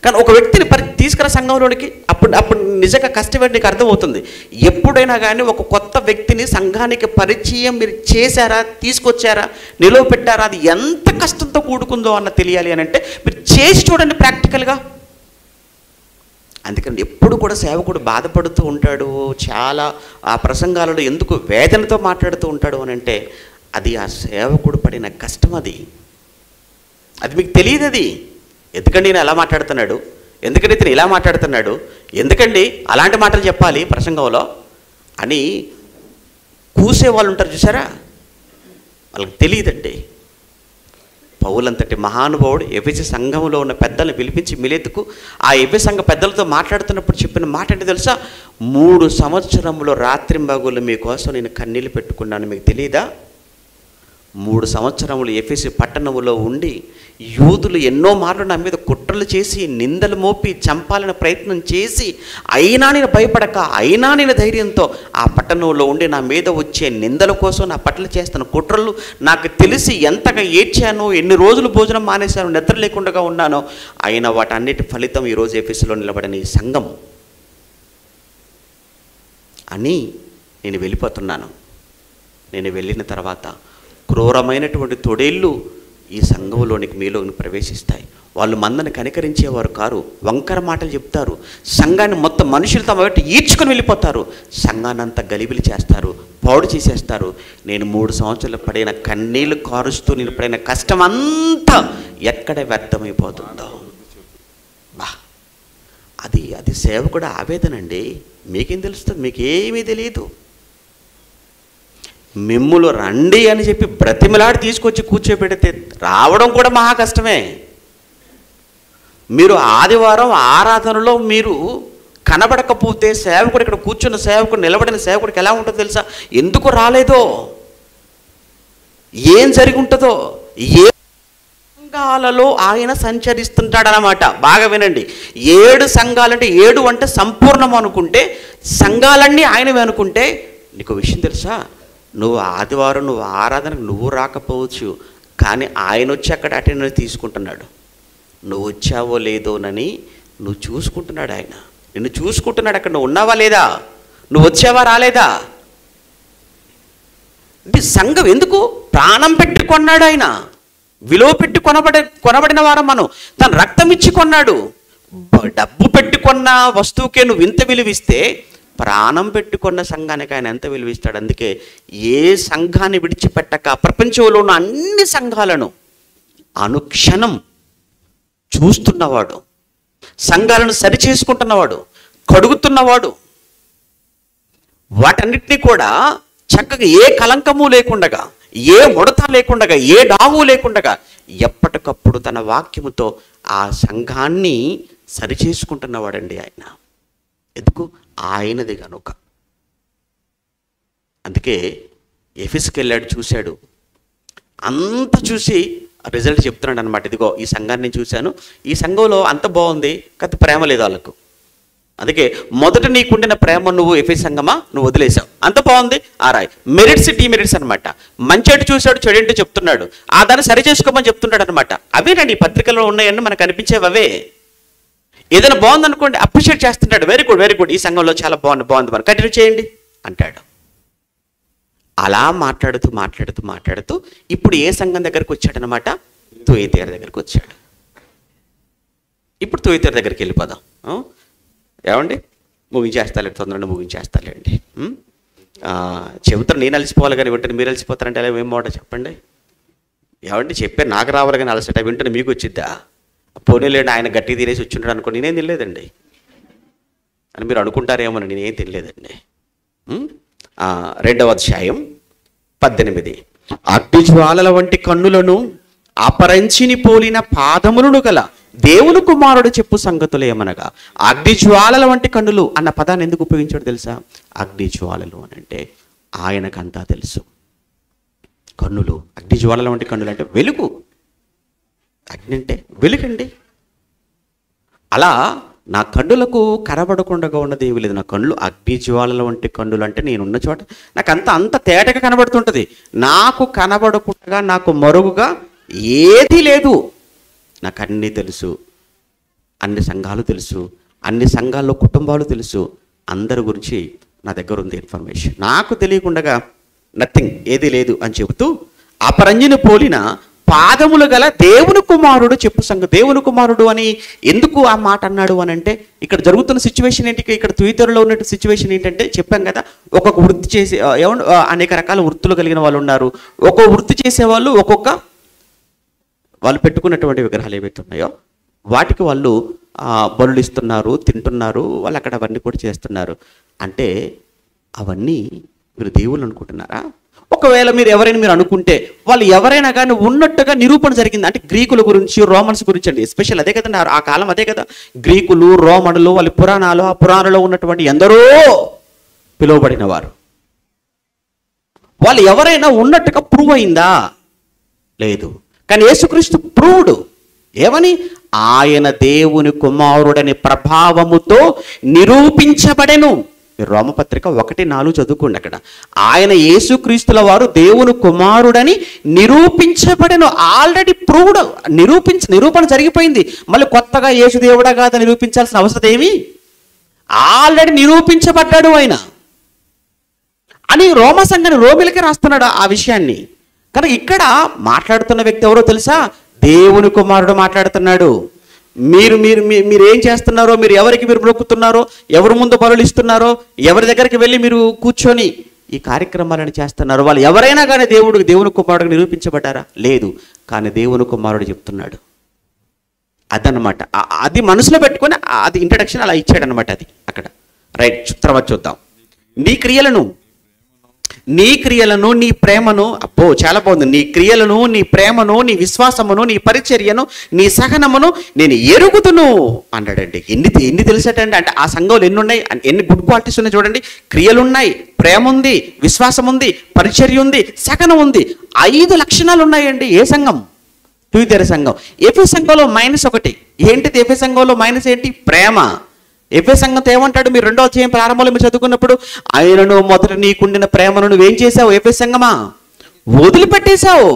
కానీ ఒక వ్యక్తిని తీసుకురా సంఘంలోనికి, అప్పుడు నిజంగా కష్టపడి నీకు అర్థమవుతుంది. ఎప్పుడైనా కానీ ఒక కొత్త వ్యక్తిని సంఘానికి పరిచయం మీరు చేశారా, తీసుకొచ్చారా, నిలువ పెట్టారా, అది ఎంత కష్టంతో కూడుకుందో అన్న తెలియాలి అని అంటే మీరు చేసి చూడండి ప్రాక్టికల్గా. అందుకని ఎప్పుడు కూడా సేవకుడు బాధపడుతూ ఉంటాడు. చాలా ఆ ప్రసంగాలలో ఎందుకు వేదనతో మాట్లాడుతూ ఉంటాడు అని అంటే అది ఆ సేవకుడు పడిన కష్టం. అది మీకు తెలియదు. అది ఎందుకండి నేను ఎలా మాట్లాడుతున్నాడు, ఎందుకంటే ఇతను ఇలా మాట్లాడుతున్నాడు, ఎందుకండి అలాంటి మాటలు చెప్పాలి ప్రసంగంలో అని కూసే వాళ్ళు ఉంటారు చూసారా, వాళ్ళకి తెలియదండి. పౌలంతటి మహానుభావుడు ఎఫెసు సంఘంలో ఉన్న పెద్దలను పిలిపించి మిలేతుకు ఆ ఎఫెసు సంఘ పెద్దలతో మాట్లాడుతున్నప్పుడు చెప్పిన మాట అంటే తెలుసా? 3 సంవత్సరములు రాత్రింబగళ్ళు మీకోసం నేను కన్నీళ్ళు పెట్టుకున్నాను. మీకు తెలియదా? 3 సంవత్సరములు ఎఫెసు పట్టణంలో ఉండి యూదులు ఎన్నో మార్లు నా మీద కుట్రలు చేసి నిందలు మోపి చంపాలని ప్రయత్నం చేసి అయినా నేను భయపడక, అయినా నేను ధైర్యంతో ఆ పట్టణంలో ఉండి నా మీద వచ్చే నిందల కోసం, నా పట్ల చేస్తున్న కుట్రలు నాకు తెలిసి ఎంతగా ఏడ్చానో, ఎన్ని రోజులు భోజనం మానేశాను, నిద్ర లేకుండా ఉన్నానో, అయినా వాటన్నిటి ఫలితం ఈరోజు ఎఫెసులో నిలబడిన ఈ సంఘం అని నేను వెళ్ళిపోతున్నాను. నేను వెళ్ళిన తర్వాత క్రూరమైనటువంటి తొడేళ్ళు ఈ సంఘంలోనికి మీలోని ప్రవేశిస్తాయి. వాళ్ళు మందని కనికరించేవారు కారు, వంకర మాటలు చెప్తారు, సంఘాన్ని మొత్తం మనుషులు తమ బట్టి ఈడ్చుకొని వెళ్ళిపోతారు, సంఘాన్ని అంతా గలిబిలి చేస్తారు, పాడు చేసేస్తారు. నేను 3 సంవత్సరాలు పడిన కన్నీళ్లు కారుస్తూ నేను పడిన కష్టం అంతా ఎక్కడ వ్యర్థమైపోతుందో. బా, అది సేవకుడు ఆవేదనండి. మీకేం తెలుస్తుంది? మీకేమీ తెలియదు. మిమ్ములు రండి అని చెప్పి బ్రతిమలాడి తీసుకొచ్చి కూర్చోబెడితే రావడం కూడా మహా కష్టమే. మీరు ఆదివారం ఆరాధనలో మీరు కనబడకపోతే సేవకుడు, ఇక్కడ కూర్చున్న సేవకుడు, నిలబడిన సేవకుడికి ఎలా ఉంటుందో తెలుసా? ఎందుకు రాలేదో, ఏం జరిగి ఉంటుందో, ఏ సంఘాలలో ఆయన సంచరిస్తుంటాడనమాట. బాగా వినండి. 7 సంఘాలంటే 7 అంటే సంపూర్ణం అనుకుంటే, సంఘాలన్నీ ఆయనవే అనుకుంటే, నీకు విషయం తెలుసా? నువ్వు ఆదివారం నువ్వు ఆరాధనకు నువ్వు రాకపోవచ్చు, కానీ ఆయన వచ్చి అక్కడ అటెండెన్స్ తీసుకుంటున్నాడు. నువ్వు వచ్చావో లేదోనని నువ్వు చూసుకుంటున్నాడు. ఆయన నిన్ను చూసుకుంటున్నాడు. అక్కడ నువ్వు ఉన్నావా లేదా, నువ్వు వచ్చావా రాలేదా. సంఘం ఎందుకు ప్రాణం పెట్టి కొన్నాడు ఆయన, విలువ పెట్టి కొనబడిన వారం మనం. తన రక్తం ఇచ్చి కొన్నాడు. డబ్బు పెట్టి కొన్న వస్తువుకే నువ్వు ఇంత విలువిస్తే ప్రాణం పెట్టుకున్న సంఘానికి ఆయన ఎంత విలువిస్తాడు. అందుకే ఏ సంఘాన్ని విడిచిపెట్టక ప్రపంచంలో ఉన్న అన్ని సంఘాలను అనుక్షణం చూస్తున్నవాడు, సంఘాలను సరిచేసుకుంటున్నవాడు, కడుగుతున్నవాడు, వాటన్నిటినీ కూడా చక్కగా ఏ కలంకము లేకుండగా, ఏ ముడత లేకుండగా, ఏ డాము లేకుండగా ఎప్పటికప్పుడు తన వాక్యముతో ఆ సంఘాన్ని సరిచేసుకుంటున్నవాడండి ఆయన. ఎందుకు? ఆయనది కనుక. అందుకే ఎఫెసుకి వెళ్ళాడు, చూశాడు, అంత చూసి రిజల్ట్ చెప్తున్నాడు అనమాట. ఇదిగో ఈ సంఘాన్ని చూశాను, ఈ సంఘంలో అంత బాగుంది, కాకపోతే ప్రేమ లేదు వాళ్ళకు. అందుకే మొదట నీకుండిన ప్రేమ నువ్వు ఎఫెసు సంఘమా నువ్వు వదిలేసావు, అంత బాగుంది. రాయ్ మెరిట్స్ డిమెరిట్స్ అనమాట. మంచి అటు చూశాడు, చెడు చెప్తున్నాడు, ఆ దాన్ని సరి చేసుకోమని చెప్తున్నాడు అనమాట. అవేనండి ఈ పత్రికలో ఉన్నాయని మనకు అనిపించేవి అవే. ఏదైనా బాగుంది అనుకోండి, అప్రిషియేట్ చేస్తుంటాడు, వెరీ గుడ్ వెరీ గుడ్, ఈ సంఘంలో చాలా బాగుంది మనం కంటిన్యూ చేయండి అంటాడు. అలా మాట్లాడుతూ మాట్లాడుతూ మాట్లాడుతూ ఇప్పుడు ఏ సంఘం దగ్గరికి వచ్చాడనమాట? తుయతీర దగ్గరికి వచ్చాడు. ఇప్పుడు తుయతీర దగ్గరికి వెళ్ళిపోదాం. ఏమండి ముగించేస్తాలేండి, తొందరగా ముగించేస్తాలేండి. చెబుతారు నేను అలసిపోవాలి కానీ వింటే మీరు అలసిపోతారంటే అలా ఏం మాట చెప్పండి. ఏమండి చెప్పారు నాకు రావాలి కానీ అలసట వింటే మీకు వచ్చిద్దా? పోనీలేండి ఆయన గట్టి తినేసి వచ్చింటాడు అనుకో, నేనేం తినలేదండి అని మీరు అనుకుంటారేమోనండి, నేనేం తినలేదండి. 2వ అధ్యాయం 18. అగ్నిజ్వాలల వంటి కన్నులను అపరంచిని పోలిన పాదములను గల దేవుని కుమారుడు చెప్పు సంగతులు ఏమనగా, అగ్నిజ్వాలల వంటి కన్నులు అన్న పదాన్ని ఎందుకు ఉపయోగించాడు తెలుసా? అగ్నిజ్వాలలు అని అంటే ఆయనకంతా తెలుసు. కన్నులు, అగ్నిజ్వాలల వంటి కన్నులు అంటే వెలుగు, అగ్ని అంటే వెలుగండి. అలా నా కన్నులకు కనబడకుండా ఉన్నది ఏమీ లేదు. నా కళ్ళు అగ్నిజ్వాలల వంటి కన్నులు అంటే నేనున్న చోట నాకు అంత తేటగా కనబడుతుంటుంది. నాకు కనబడకుండా నాకు మరుగుగా ఏది లేదు. నాకు అన్నీ తెలుసు, అన్ని సంఘాలు తెలుసు, అన్ని సంఘాల్లో కుటుంబాలు తెలుసు, అందరి గురించి నా దగ్గర ఉంది ఇన్ఫర్మేషన్. నాకు తెలియకుండా నథింగ్, ఏది లేదు అని చెబుతూ అపరంజిని పోలిన పాదములు గల దేవుని కుమారుడు చెప్పు సంగతి. దేవుని కుమారుడు అని ఎందుకు ఆ మాట అన్నాడు అని అంటే, ఇక్కడ జరుగుతున్న సిచ్యువేషన్ ఏంటి? ఇక్కడ తుయితరులో ఉన్న సిచ్యువేషన్ ఏంటంటే చెప్పాం కదా, ఒక్కొక్క వృత్తి చేసే అనేక రకాల వృత్తులు కలిగిన వాళ్ళు ఉన్నారు. ఒక్కొక్క వృత్తి చేసేవాళ్ళు వాళ్ళు పెట్టుకున్నటువంటి విగ్రహాలు ఏవైతే ఉన్నాయో వాటికి వాళ్ళు బలులు ఇస్తున్నారు, తింటున్నారు, వాళ్ళు అక్కడ అవన్నీ కూడా చేస్తున్నారు. అంటే అవన్నీ మీరు దేవుళ్ళు అనుకుంటున్నారా? ఒకవేళ మీరు ఎవరైనా మీరు అనుకుంటే వాళ్ళు ఎవరైనా కానీ ఉన్నట్టుగా నిరూపణ జరిగింది. అంటే గ్రీకుల గురించి, రోమన్స్ గురించి అండి, ఎస్పెషల్ అదే కదండి, ఆ కాలం అదే కదా. గ్రీకులు, రోమనులు, వాళ్ళ పురాణాలు, ఆ పురాణంలో ఉన్నటువంటి ఎందరో పిలువబడిన వారు, వాళ్ళు ఎవరైనా ఉన్నట్టుగా ప్రూవ్ అయిందా? లేదు. కానీ యేసుక్రీస్తు ప్రూవ్డ్. ఏమని? ఆయన దేవుని కుమారుడని ప్రభావముతో నిరూపించబడెను. మీరు రోమపత్రిక 1:4 చదువుకోండి. అక్కడ ఆయన యేసుక్రీస్తుల వారు దేవుని కుమారుడని నిరూపించబడెను. ఆల్రెడీ ప్రూవ్డ్, నిరూపణ జరిగిపోయింది. మళ్ళీ కొత్తగా యేసు దేవుడా కాదని నిరూపించాల్సిన అవసరం ఏమి? ఆల్రెడీ నిరూపించబడ్డాడు ఆయన అని రోమ సంఘాన్ని, రోమిలకి రాస్తున్నాడు ఆ విషయాన్ని. కానీ ఇక్కడ మాట్లాడుతున్న వ్యక్తి ఎవరో తెలుసా? దేవుని కుమారుడు మాట్లాడుతున్నాడు. మీరేం చేస్తున్నారో, మీరు ఎవరికి మీరు మొక్కుతున్నారో, ఎవరి ముందు బలులు ఇస్తున్నారో, ఎవరి దగ్గరికి వెళ్ళి మీరు కూర్చొని ఈ కార్యక్రమాలను చేస్తున్నారు, వాళ్ళు ఎవరైనా కానీ దేవుని కుమారుడు నిరూపించబడ్డారా? లేదు. కానీ దేవుని కుమారుడు చెప్తున్నాడు. అదనమాట. అది మనసులో పెట్టుకొని అది ఇంట్రడక్షన్ అలా ఇచ్చాడనమాట. అది అక్కడ రైట్. తర్వాత చూద్దాం. నీ క్రియలను నీ ప్రేమను, అబ్బో చాలా బాగుంది. నీ క్రియలను, నీ ప్రేమను, నీ విశ్వాసమును, నీ పరిచర్యను, నీ సహనమును నేను ఎరుగుతును అన్నాడండి. ఎన్ని తెలిసేటండి అంటే ఆ సంఘంలో ఎన్ని ఉన్నాయి, ఎన్ని గుడ్ క్వాలిటీస్ ఉన్నాయి చూడండి. క్రియలు ఉన్నాయి, ప్రేమ ఉంది, విశ్వాసం ఉంది, పరిచర్య ఉంది, సహనం ఉంది. 5 లక్షణాలు ఉన్నాయండి. ఏ సంఘం? తుయితీర సంఘం. ఎఫెసు సంఘంలో -1. ఏంటిది ఎఫెసు సంఘంలో మైనస్ ఏంటి? ప్రేమ. ఎఫెసు సంఘంతో ఏమంటాడు? మీరు 2వ అధ్యాయం ప్రారంభంలో మీరు చదువుకున్నప్పుడు, ఆయనను మొదట నీకుండిన ప్రేమను నువ్వేం చేసావు? ఎఫెసు సంఘమా వదిలిపెట్టేశావు.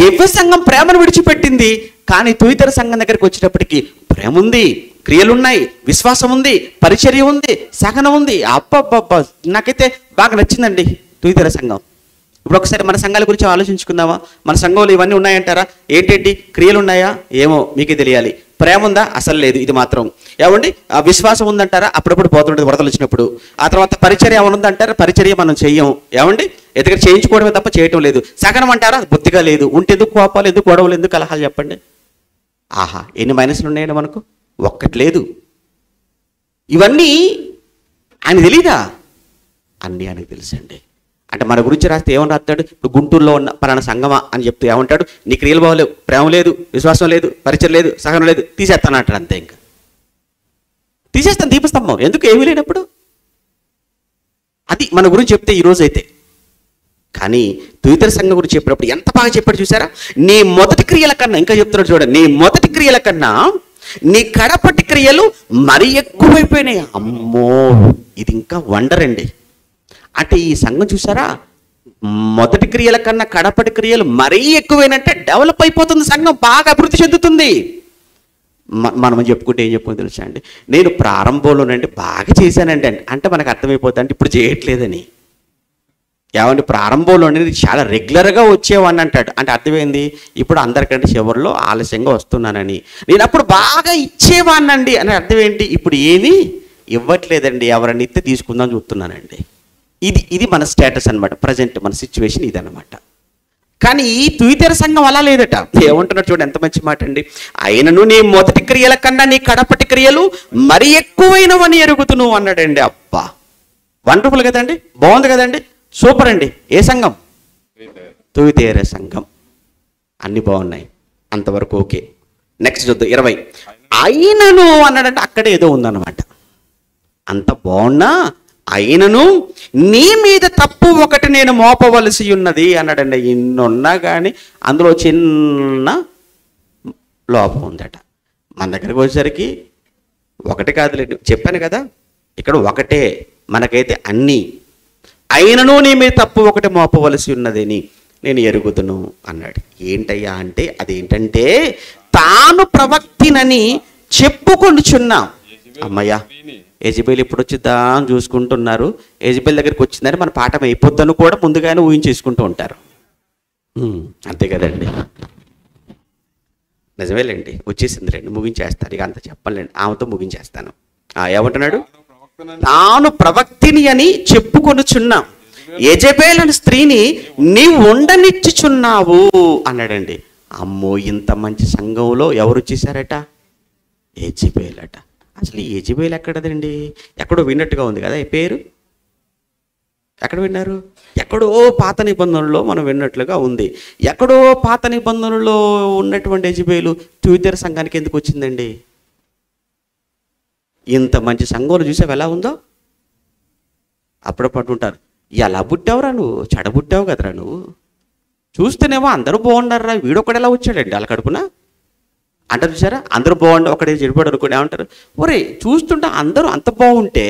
ఎఫెసు సంఘం ప్రేమను విడిచిపెట్టింది. కానీ తుయితీర సంఘం దగ్గరికి వచ్చేటప్పటికి ప్రేమ ఉంది, క్రియలున్నాయి, విశ్వాసం ఉంది, పరిచర్య ఉంది, సహనం ఉంది. అబ్బబ్బబ్బ, నాకైతే బాగా నచ్చిందండి తుయితీర సంఘం. ఇప్పుడు ఒకసారి మన సంఘాల గురించి ఆలోచించుకుందామా? మన సంఘంలో ఇవన్నీ ఉన్నాయంటారా? ఏంటండి? క్రియలు ఉన్నాయా? ఏమో మీకే తెలియాలి. ప్రేమ ఉందా? అసలు లేదు. ఇది మాత్రం ఏమండి. ఆ విశ్వాసం ఉందంటారా? అప్పుడప్పుడు పోతుంటుంది వరదలు వచ్చినప్పుడు. ఆ తర్వాత పరిచర్య ఏమైనా ఉందంటారా? పరిచర్య మనం చెయ్యం. ఏమండి? ఎందుకంటే చేయించుకోవడమే తప్ప చేయటం లేదు. సహనం అంటారా? బొత్తిగా లేదు. ఉంటెందుకు కోపాలు, ఎందుకు గొడవలు, ఎందుకు కలహాలు చెప్పండి. ఆహా, ఎన్ని మైనస్లు ఉన్నాయండి మనకు? ఒక్కటి లేదు. ఇవన్నీ ఆయన తెలీదా? అన్నీ ఆయనకు తెలుసండి. అంటే మన గురించి రాస్తే ఏమని రాస్తాడు? ఇప్పుడు గుంటూరులో ఉన్న పలానా సంఘమా అని చెప్తే ఏమంటాడు? నీ క్రియలు బాగలేవు, ప్రేమ లేదు, విశ్వాసం లేదు, పరిచయం లేదు, సహనం లేదు, తీసేస్తాను అంటాడు. అంతే. ఇంకా తీసేస్తాను దీపస్తంభం. ఎందుకు? ఏమీ లేనప్పుడు. అది మన గురించి చెప్తే ఈరోజు అయితే. కానీ తుయితీర సంఘం గురించి చెప్పినప్పుడు ఎంత బాగా చెప్పాడు చూసారా? నీ మొదటి క్రియల కన్నా, ఇంకా చెప్తున్నాడు చూడండి, నీ మొదటి క్రియల కన్నా నీ కడపటి క్రియలు మరి ఎక్కువైపోయినాయి. అమ్మో, ఇది ఇంకా వండర్ అండి. అంటే ఈ సంఘం చూసారా, మొదటి క్రియల కన్నా కడపటి క్రియలు మరీ ఎక్కువైనంటే డెవలప్ అయిపోతుంది, సంఘం బాగా అభివృద్ధి చెందుతుంది. మనం చెప్పుకుంటే ఏం చెప్పుకుంటే తెలుసా అండి, నేను ప్రారంభంలోనండి బాగా చేశానండి అంటే మనకు అర్థమైపోతుంది అంటే ఇప్పుడు చేయట్లేదని. ఏమంటే ప్రారంభంలోనే చాలా రెగ్యులర్గా వచ్చేవాడిని అంటాడు అంటే అర్థమైంది ఇప్పుడు అందరికంటే చివరిలో ఆలస్యంగా వస్తున్నానని. నేను అప్పుడు బాగా ఇచ్చేవాడినండి అని అర్థం ఏంటి, ఇప్పుడు ఏమీ ఇవ్వట్లేదండి, ఎవరన్నా ఇస్తే తీసుకుందాం చూస్తున్నానండి. ఇది మన స్టేటస్ అనమాట, ప్రజెంట్ మన సిచ్యువేషన్ ఇదన్నమాట. కానీ ఈ తుయితెర సంఘం అలా లేదట. ఏమంటున్నాడు చూడండి, ఎంత మంచి మాట అండి. ఆయనను నీ మొదటి క్రియల కన్నా నీ కడపటి క్రియలు మరి ఎక్కువైనవని ఎరుగుతును అన్నాడండి. అబ్బా, వండర్ఫుల్ కదండి, బాగుంది కదండి, సూపర్ అండి. ఏ సంఘం? తుయితెర సంఘం. అన్ని బాగున్నాయి, అంతవరకు ఓకే. నెక్స్ట్ చూద్దాం 20. ఆయనను అన్నాడంటే అక్కడే ఏదో ఉందన్నమాట. అంత బాగున్నా అయినను నీ మీద తప్పు ఒకటి నేను మోపవలసి ఉన్నది అన్నాడండి. ఇన్నున్నా కానీ అందులో చిన్న లోపం ఉందట. మన దగ్గరికి వచ్చేసరికి ఒకటి కాదులేండి, చెప్పాను కదా ఇక్కడ ఒకటే, మనకైతే అన్నీ. అయినను నీ మీద తప్పు ఒకటి మోపవలసి ఉన్నదని నేను ఎరుగుదును అన్నాడు. ఏంటయ్యా అంటే అదేంటంటే తాను ప్రవక్తినని చెప్పుకొనుచున్నా. అమ్మయ్యా, యెజబెల్ ఇప్పుడు వచ్చిద్దా అని చూసుకుంటున్నారు. యెజబెల్ దగ్గరికి వచ్చిందని మన పాఠం అయిపోద్దని కూడా ముందుగానే ఊహించేసుకుంటూ ఉంటారు. అంతే కదండి, నిజమేలేండి, వచ్చేసిందిలేండి, ముగించేస్తారు. ఇక అంత చెప్పలేండి, ఆమెతో ముగించేస్తాను. ఏమంటున్నాడు, తాను ప్రవక్తిని అని చెప్పుకొనుచున్నా యెజబెల్ అనే స్త్రీని నీవు ఉండనిచ్చుచున్నావు అన్నాడండి. అమ్మో, ఇంత మంచి సంఘంలో ఎవరు వచ్చేసారట? యెజబెల్ అట. అసలు ఈ యెజబెల్ ఎక్కడదండి? ఎక్కడో విన్నట్టుగా ఉంది కదా ఈ పేరు. ఎక్కడ విన్నారు? ఎక్కడో పాత నిబంధనలో మనం విన్నట్లుగా ఉంది. ఎక్కడో పాత నిబంధనలో ఉన్నటువంటి యెజబెలు తుయితెర సంఘానికి ఎందుకు వచ్చిందండి? ఇంత మంచి సంఘంలో చూసావు ఎలా ఉందో. అప్పుడప్పుడు అంటుంటారు, ఎలా పుట్టావురా నువ్వు, చెడబుట్టావు కదరా నువ్వు, చూస్తేనేమో అందరూ బాగున్నారా, వీడొక్కడు ఎలా వచ్చాడండి అలా కడుపున అంటారు. చూసారా, అందరూ బాగుండే ఒకటే చెడిపోయాడు అనుకోండి. ఏమంటారు, ఒరే చూస్తుంటే అందరూ అంత బాగుంటే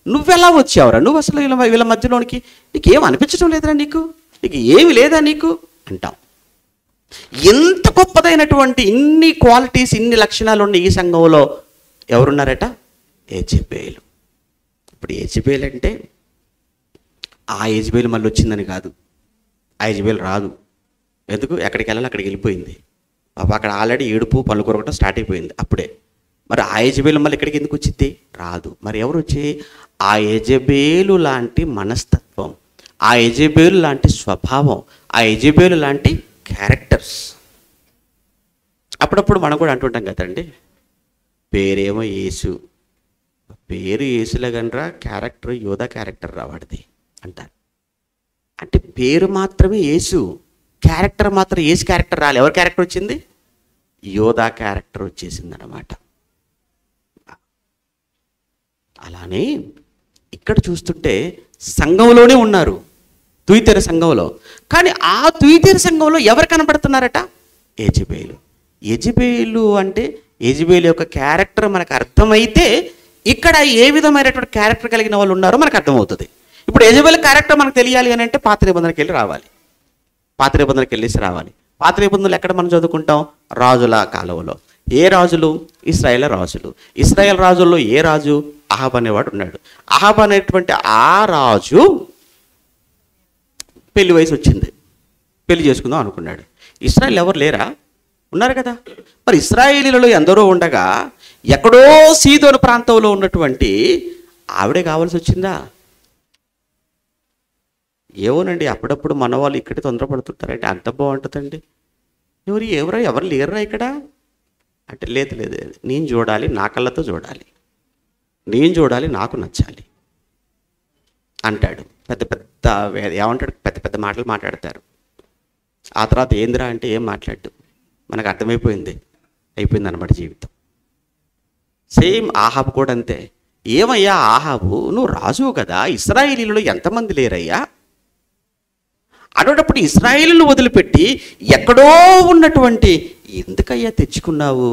నువ్వెలా వచ్చావురా, నువ్వు అసలు వీళ్ళ మధ్యలోనికి నీకేం అనిపించడం లేదురా, నీకు ఏమి లేదా నీకు అంటాం. ఎంత గొప్పదైనటువంటి ఇన్ని క్వాలిటీస్ ఇన్ని లక్షణాలు ఉన్న ఈ సంఘంలో ఎవరున్నారట? యెజబెలు. ఇప్పుడు యెజబెల్ అంటే ఆ యెజబెల్ మళ్ళీ వచ్చిందని కాదు, ఆ యెజబెల్ రాదు. ఎందుకు? ఎక్కడికి వెళ్ళాలి అక్కడికి వెళ్ళిపోయింది. పాప అక్కడ ఆల్రెడీ ఏడుపు పళ్ళు కొరకటం స్టార్ట్ అయిపోయింది అప్పుడే. మరి ఆ యెజబెల్ మళ్ళీ ఇక్కడికి ఎందుకు వచ్చింది? రాదు. మరి ఎవరు వచ్చి? ఆ యెజబెలు లాంటి మనస్తత్వం, ఆ యెజబెలు లాంటి స్వభావం, ఆ యెజబెలు లాంటి క్యారెక్టర్స్. అప్పుడప్పుడు మనం కూడా అంటుంటాం కదండి, పేరేమో యేసు, పేరు యేసులే కనరా, క్యారెక్టర్ యోధా క్యారెక్టర్ రావాడిది అంటారు. అంటే పేరు మాత్రమే యేసు, క్యారెక్టర్ మాత్రం యేసు క్యారెక్టర్ రాలి. ఎవరి క్యారెక్టర్ వచ్చింది? యోధా క్యారెక్టర్ వచ్చేసింది అన్నమాట. అలానే ఇక్కడ చూస్తుంటే సంఘంలోనే ఉన్నారు, తుయితెర సంఘంలో. కానీ ఆ తుయితెర సంఘంలో ఎవరు కనబడుతున్నారట? యెజబెలు. యెజబెలు అంటే యెజబెలు యొక్క క్యారెక్టర్ మనకు అర్థమైతే ఇక్కడ ఏ విధమైనటువంటి క్యారెక్టర్ కలిగిన వాళ్ళు ఉన్నారో మనకు అర్థమవుతుంది. ఇప్పుడు యెజబెల్ క్యారెక్టర్ మనకు తెలియాలి అని అంటే పాత నిబంధనకి వెళ్ళి రావాలి, పాత నిబంధనకి వెళ్ళేసి రావాలి. పాత నిబంధనలు ఎక్కడ మనం చదువుకుంటాం? రాజుల కాలంలో. ఏ రాజులు? ఇశ్రాయేల్ రాజులు. ఇశ్రాయేల్ రాజుల్లో ఏ రాజు? అహాబ్ అనేవాడు ఉన్నాడు. అహాబ్ అనేటువంటి ఆ రాజు పెళ్లి వయసు వచ్చింది, పెళ్లి చేసుకుందాం అనుకున్నాడు. ఇశ్రాయేల్ ఎవరు లేరా? ఉన్నారు కదా. మరి ఇశ్రాయేలీలలో ఎందరో ఉండగా ఎక్కడో సీదోను ప్రాంతంలో ఉన్నటువంటి ఆవిడే కావాల్సి వచ్చిందా? ఏమోనండి, అప్పుడప్పుడు మన వాళ్ళు ఇక్కడ తొందరపడుతుంటారంటే అంత బాగుంటుందండి. ఎవరు లేరురా ఇక్కడ అంటే, లేదు లేదు, నేను చూడాలి, నా కళ్ళతో చూడాలి, నేను చూడాలి, నాకు నచ్చాలి అంటాడు. పెద్ద పెద్ద ఏమంటాడు, పెద్ద పెద్ద మాటలు మాట్లాడతారు. ఆ తర్వాత ఏందిరా అంటే ఏం మాట్లాడు, మనకు అర్థమైపోయింది, అయిపోయింది అన్నమాట జీవితం. సేమ్ ఆహాబు కూడా అంతే. ఏమయ్యా ఆహాబు, నువ్వు రాజువు కదా, ఇశ్రాయేలీలలో ఎంతమంది లేరయ్యా? అటువంటిప్పుడు ఇశ్రాయేలును వదిలిపెట్టి ఎక్కడో ఉన్నటువంటి ఎందుకయ్యా తెచ్చుకున్నావు?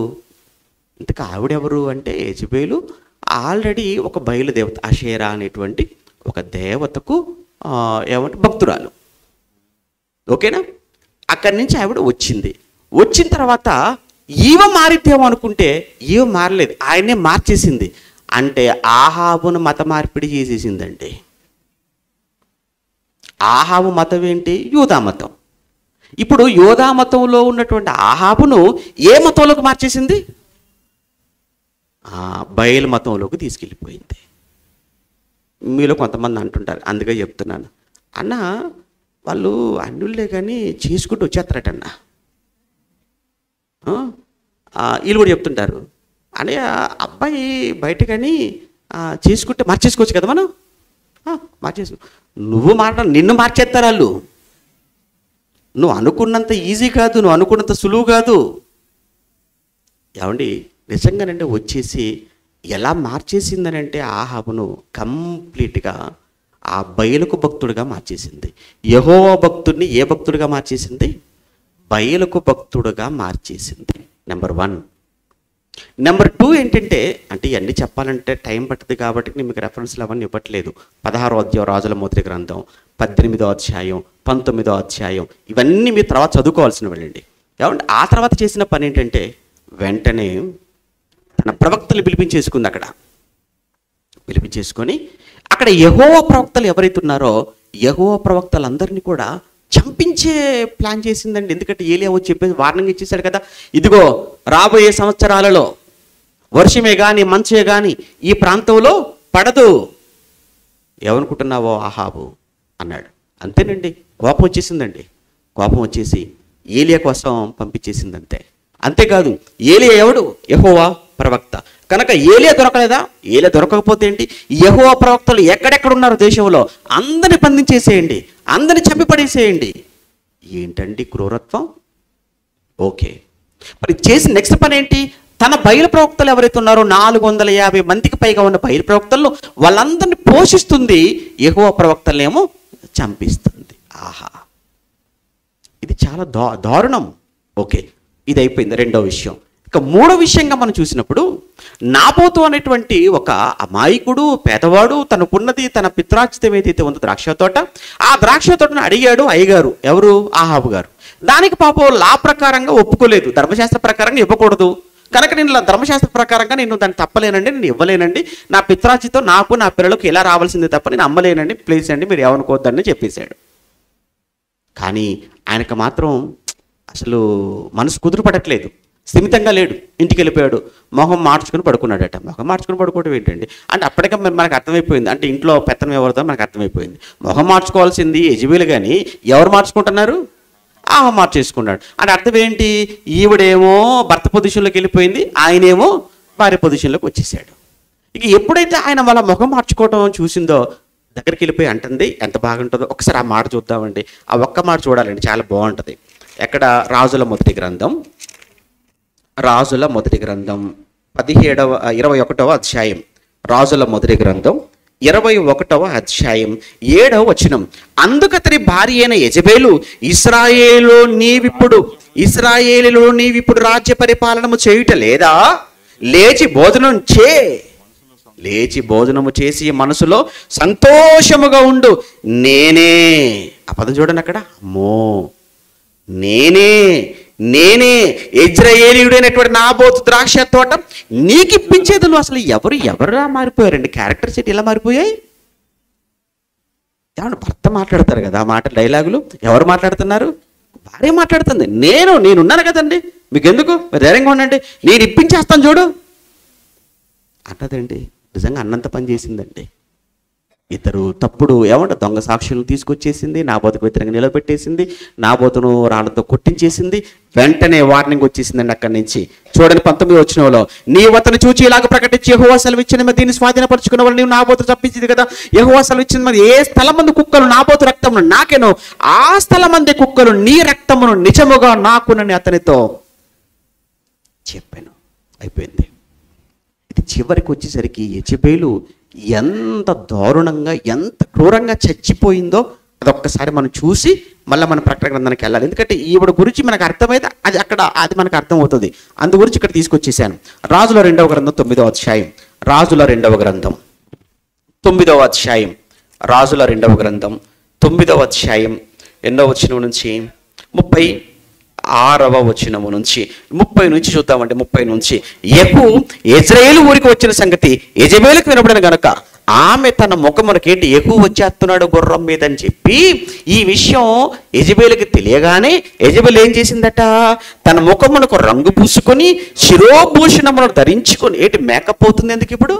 ఇంతకు ఆవిడెవరు అంటే యెజబెలు ఆల్రెడీ ఒక బయలుదేవత అషేరా అనేటువంటి ఒక దేవతకు ఏమంటే భక్తురాలు. ఓకేనా? అక్కడి నుంచి ఆవిడ వచ్చింది. వచ్చిన తర్వాత ఈవ మారిద్దేమో అనుకుంటే ఈవ మారలేదు, ఆయనే మార్చేసింది. అంటే ఆహాబును మత మార్పిడి చేసేసిందండి. ఆహాబు మతం ఏంటి? యూదా మతం. ఇప్పుడు యూదా మతంలో ఉన్నటువంటి ఆహాబును ఏ మతంలోకి మార్చేసింది? బయలు మతంలోకి తీసుకెళ్ళిపోయింది. మీలో కొంతమంది అంటుంటారు, అందుకే చెప్తున్నాను అన్న, వాళ్ళు అన్యుళ్ళే కానీ చేసుకుంటూ వచ్చేస్తారటన్న. వీళ్ళు కూడా చెప్తుంటారు, అనే అబ్బాయి బయట కానీ చేసుకుంటే మార్చేసుకోవచ్చు కదా మనం, మార్చేసుకో. నువ్వు నిన్ను మార్చేస్తారు వాళ్ళు. నువ్వు అనుకున్నంత ఈజీ కాదు, నువ్వు అనుకున్నంత సులువు కాదు. ఏమండి నిజంగానంటే వచ్చేసి ఎలా మార్చేసిందని అంటే ఆహాబును కంప్లీట్గా ఆ బయలుకు భక్తుడిగా మార్చేసింది. యెహోవా భక్తుడిని ఏ భక్తుడిగా మార్చేసింది? బయలుకు భక్తుడిగా మార్చేసింది. నెంబర్ 1. నెంబర్ 2 ఏంటంటే, అంటే ఇవన్నీ చెప్పాలంటే టైం పడుతుంది కాబట్టి నేను మీకు రెఫరెన్స్లు అవన్నీ ఇవ్వట్లేదు. 16వ అధ్యాయం రాజుల మొదటి గ్రంథం, 18వ అధ్యాయం, 19వ అధ్యాయం, ఇవన్నీ మీరు తర్వాత చదువుకోవాల్సిన వెళ్ళండి. ఏమంటే ఆ తర్వాత చేసిన పని ఏంటంటే వెంటనే తన ప్రవక్తలు పిలిపించేసుకుంది. అక్కడ పిలిపించేసుకొని అక్కడ యెహోవా ప్రవక్తలు ఎవరైతే ఉన్నారో యెహోవా ప్రవక్తలందరినీ కూడా చంపించే ప్లాన్ చేసిందండి. ఎందుకంటే ఏలియా వచ్చి చెప్పేసి వార్నింగ్ ఇచ్చేసాడు కదా, ఇదిగో రాబోయే సంవత్సరాలలో వర్షమే కానీ మంచే కానీ ఈ ప్రాంతంలో పడదు, ఏమనుకుంటున్నావో ఆహాబు అన్నాడు. అంతేనండి, కోపం వచ్చేసిందండి. కోపం వచ్చేసి ఏలియా కోసం పంపించేసింది అంతే. అంతేకాదు, ఏలియా ఎవడు? యెహోవా ప్రవక్త. కనుక ఏలియా దొరకలేదా? ఏలియా దొరకకపోతే ఏంటి, యెహోవా ప్రవక్తలు ఎక్కడెక్కడ ఉన్నారు దేశంలో అందరిని బంధించేసేయండి, అందరిని చంపిపడేసేయండి. ఏంటండి క్రూరత్వం? ఓకే, మరి చేసి నెక్స్ట్ పని ఏంటి? తన బయలు ప్రవక్తలు ఎవరైతే ఉన్నారో 450 మందికి పైగా ఉన్న బయలు ప్రవక్తలను వాళ్ళందరినీ పోషిస్తుంది, యెహోవా ప్రవక్తలనేమో చంపిస్తుంది. ఆహా, ఇది చాలా దారుణం. ఓకే, ఇది అయిపోయింది. రెండో విషయం. ఇక మూడో విషయంగా మనం చూసినప్పుడు నాబోతు అనేటువంటి ఒక అమాయకుడు పేదవాడు, తనకున్నది తన పిత్రార్జితం ఏదైతే ఉందో ద్రాక్ష తోట, ఆ ద్రాక్ష తోటను అడిగాడు అయ్యగారు, ఎవరు? ఆహాబు గారు. దానికి పాపం లా ప్రకారంగా ఒప్పుకోలేదు, ధర్మశాస్త్ర ప్రకారంగా ఇవ్వకూడదు. కనుక నేను ధర్మశాస్త్ర ప్రకారంగా నేను దాన్ని తప్పలేనండి, నేను ఇవ్వలేనండి, నా పిత్రార్జితం నాకు నా పిల్లలకు ఎలా రావాల్సిందే తప్ప నేను అమ్మలేనండి, ప్లీజ్ అండి మీరు ఏమనుకోవద్దని చెప్పేశాడు. కానీ ఆయనకు మాత్రం అసలు మనసు కుదురుపడట్లేదు, స్థిమితంగా లేడు. ఇంటికి వెళ్ళిపోయాడు, మొహం మార్చుకుని పడుకున్నాడట. మొహం మార్చుకుని పడుకోవడం ఏంటండి అంటే అప్పటికే మనకు అర్థమైపోయింది, అంటే ఇంట్లో పెత్తనం ఎవరితో మనకు అర్థమైపోయింది. మొహం మార్చుకోవాల్సింది యెజబెలు కానీ ఎవరు మార్చుకుంటున్నారు? ఆహా మార్చేసుకున్నాడు. అంటే అర్థం ఏంటి? ఈవిడేమో భర్త పొజిషన్లోకి వెళ్ళిపోయింది, ఆయనేమో భార్య పొజిషన్లోకి వచ్చేసాడు. ఇక ఎప్పుడైతే ఆయన వాళ్ళ ముఖం మార్చుకోవటం చూసిందో దగ్గరికి వెళ్ళిపోయి అంటుంది, ఎంత బాగుంటుందో ఒకసారి ఆ మాట చూద్దామండి. ఆ ఒక్క మాట చూడాలండి, చాలా బాగుంటుంది. ఎక్కడ? రాజుల మొదటి గ్రంథం, రాజుల మొదటి గ్రంథం 21వ అధ్యాయం, రాజుల మొదటి గ్రంథం 21వ అధ్యాయం 7వ వచనం. అందుకతని భార్య అయిన యెజబెలు, ఇశ్రాయేలులో నీవిప్పుడు రాజ్య పరిపాలనము చేయుట లేదా? లేచి భోజనము చేసి మనసులో సంతోషముగా ఉండు. నేనే, ఆ పదం చూడండి అక్కడ, అమ్మో, నేనే యెజ్రెయేలీయుడైనటువంటి నాబోతు ద్రాక్ష తోట నీకు ఇప్పించేది. అసలు ఎవరులా మారిపోయారండి? క్యారెక్టర్ సెట్ ఇలా మారిపోయాయి. ఏమన్నా భర్త మాట్లాడతారు కదా ఆ మాట, డైలాగులు ఎవరు మాట్లాడుతున్నారు? భార్య మాట్లాడుతుంది. నేనున్నాను కదండి, మీకు ఎందుకు, ధైర్యంగా ఉండండి, నేను ఇప్పించేస్తాను చూడు అన్నదండి. నిజంగా అన్నంత పని చేసిందండి. ఇద్దరు తప్పుడు దొంగ సాక్షులను తీసుకొచ్చేసింది, నాబోతుకు వ్యతిరేకంగా నిలబెట్టేసింది, నాబోతును రాళ్ళతో కొట్టించేసింది. వెంటనే వార్నింగ్ వచ్చేసిందండి అక్కడి నుంచి. చూడండి 19వ వచనంలో, నీవు అతను చూచి ఇలాగ ప్రకటించి యెహోవా సెలవిచ్చిన మరి దీన్ని స్వాధీనపరుచుకున్న వాళ్ళు నీవు నాబోతు తప్పించింది కదా. యెహోవా సెలవిచ్చిన మరి ఏ స్థలం మంది కుక్కలు నాబోతు రక్తమును నాకెను, ఆ స్థలం మంది కుక్కలు నీ రక్తమును నిజముగా నాకునని అతనితో చెప్పాను. అయిపోయింది. ఇది చివరికి వచ్చేసరికి యెజబెలు ఎంత దారుణంగా ఎంత క్రూరంగా చచ్చిపోయిందో అదొక్కసారి మనం చూసి మళ్ళీ మన ప్రకటన గ్రంథానికి వెళ్ళాలి. ఎందుకంటే ఈవిడ గురించి మనకు అర్థమైతే అది మనకు అర్థమవుతుంది. అందు గురించి ఇక్కడ తీసుకొచ్చేసాను. రాజుల 2వ గ్రంథం 9వ అధ్యాయం. రాజుల 2వ గ్రంథం 9వ అధ్యాయం. రాజుల 2వ గ్రంథం 9వ అధ్యాయం 8వ వచనం నుంచి 36వ వచనము నుంచి 30 నుంచి చూద్దామంటే 30 నుంచి. యెహూ యెజ్రెయేలు ఊరికి వచ్చిన సంగతి యెజబేలుకు వినబడిన గనుక ఆమె తన ముఖమునకేంటి యెహూ వచ్చేస్తున్నాడు గుర్రం మీద అని చెప్పి ఈ విషయం యెజబేలుకి తెలియగానే యెజబేలు ఏం చేసిందట, తన ముఖమునకు రంగు పూసుకొని శిరోభూషణమును ధరించుకొని, ఏంటి మేకప్ అవుతుంది ఎందుకు ఇప్పుడు?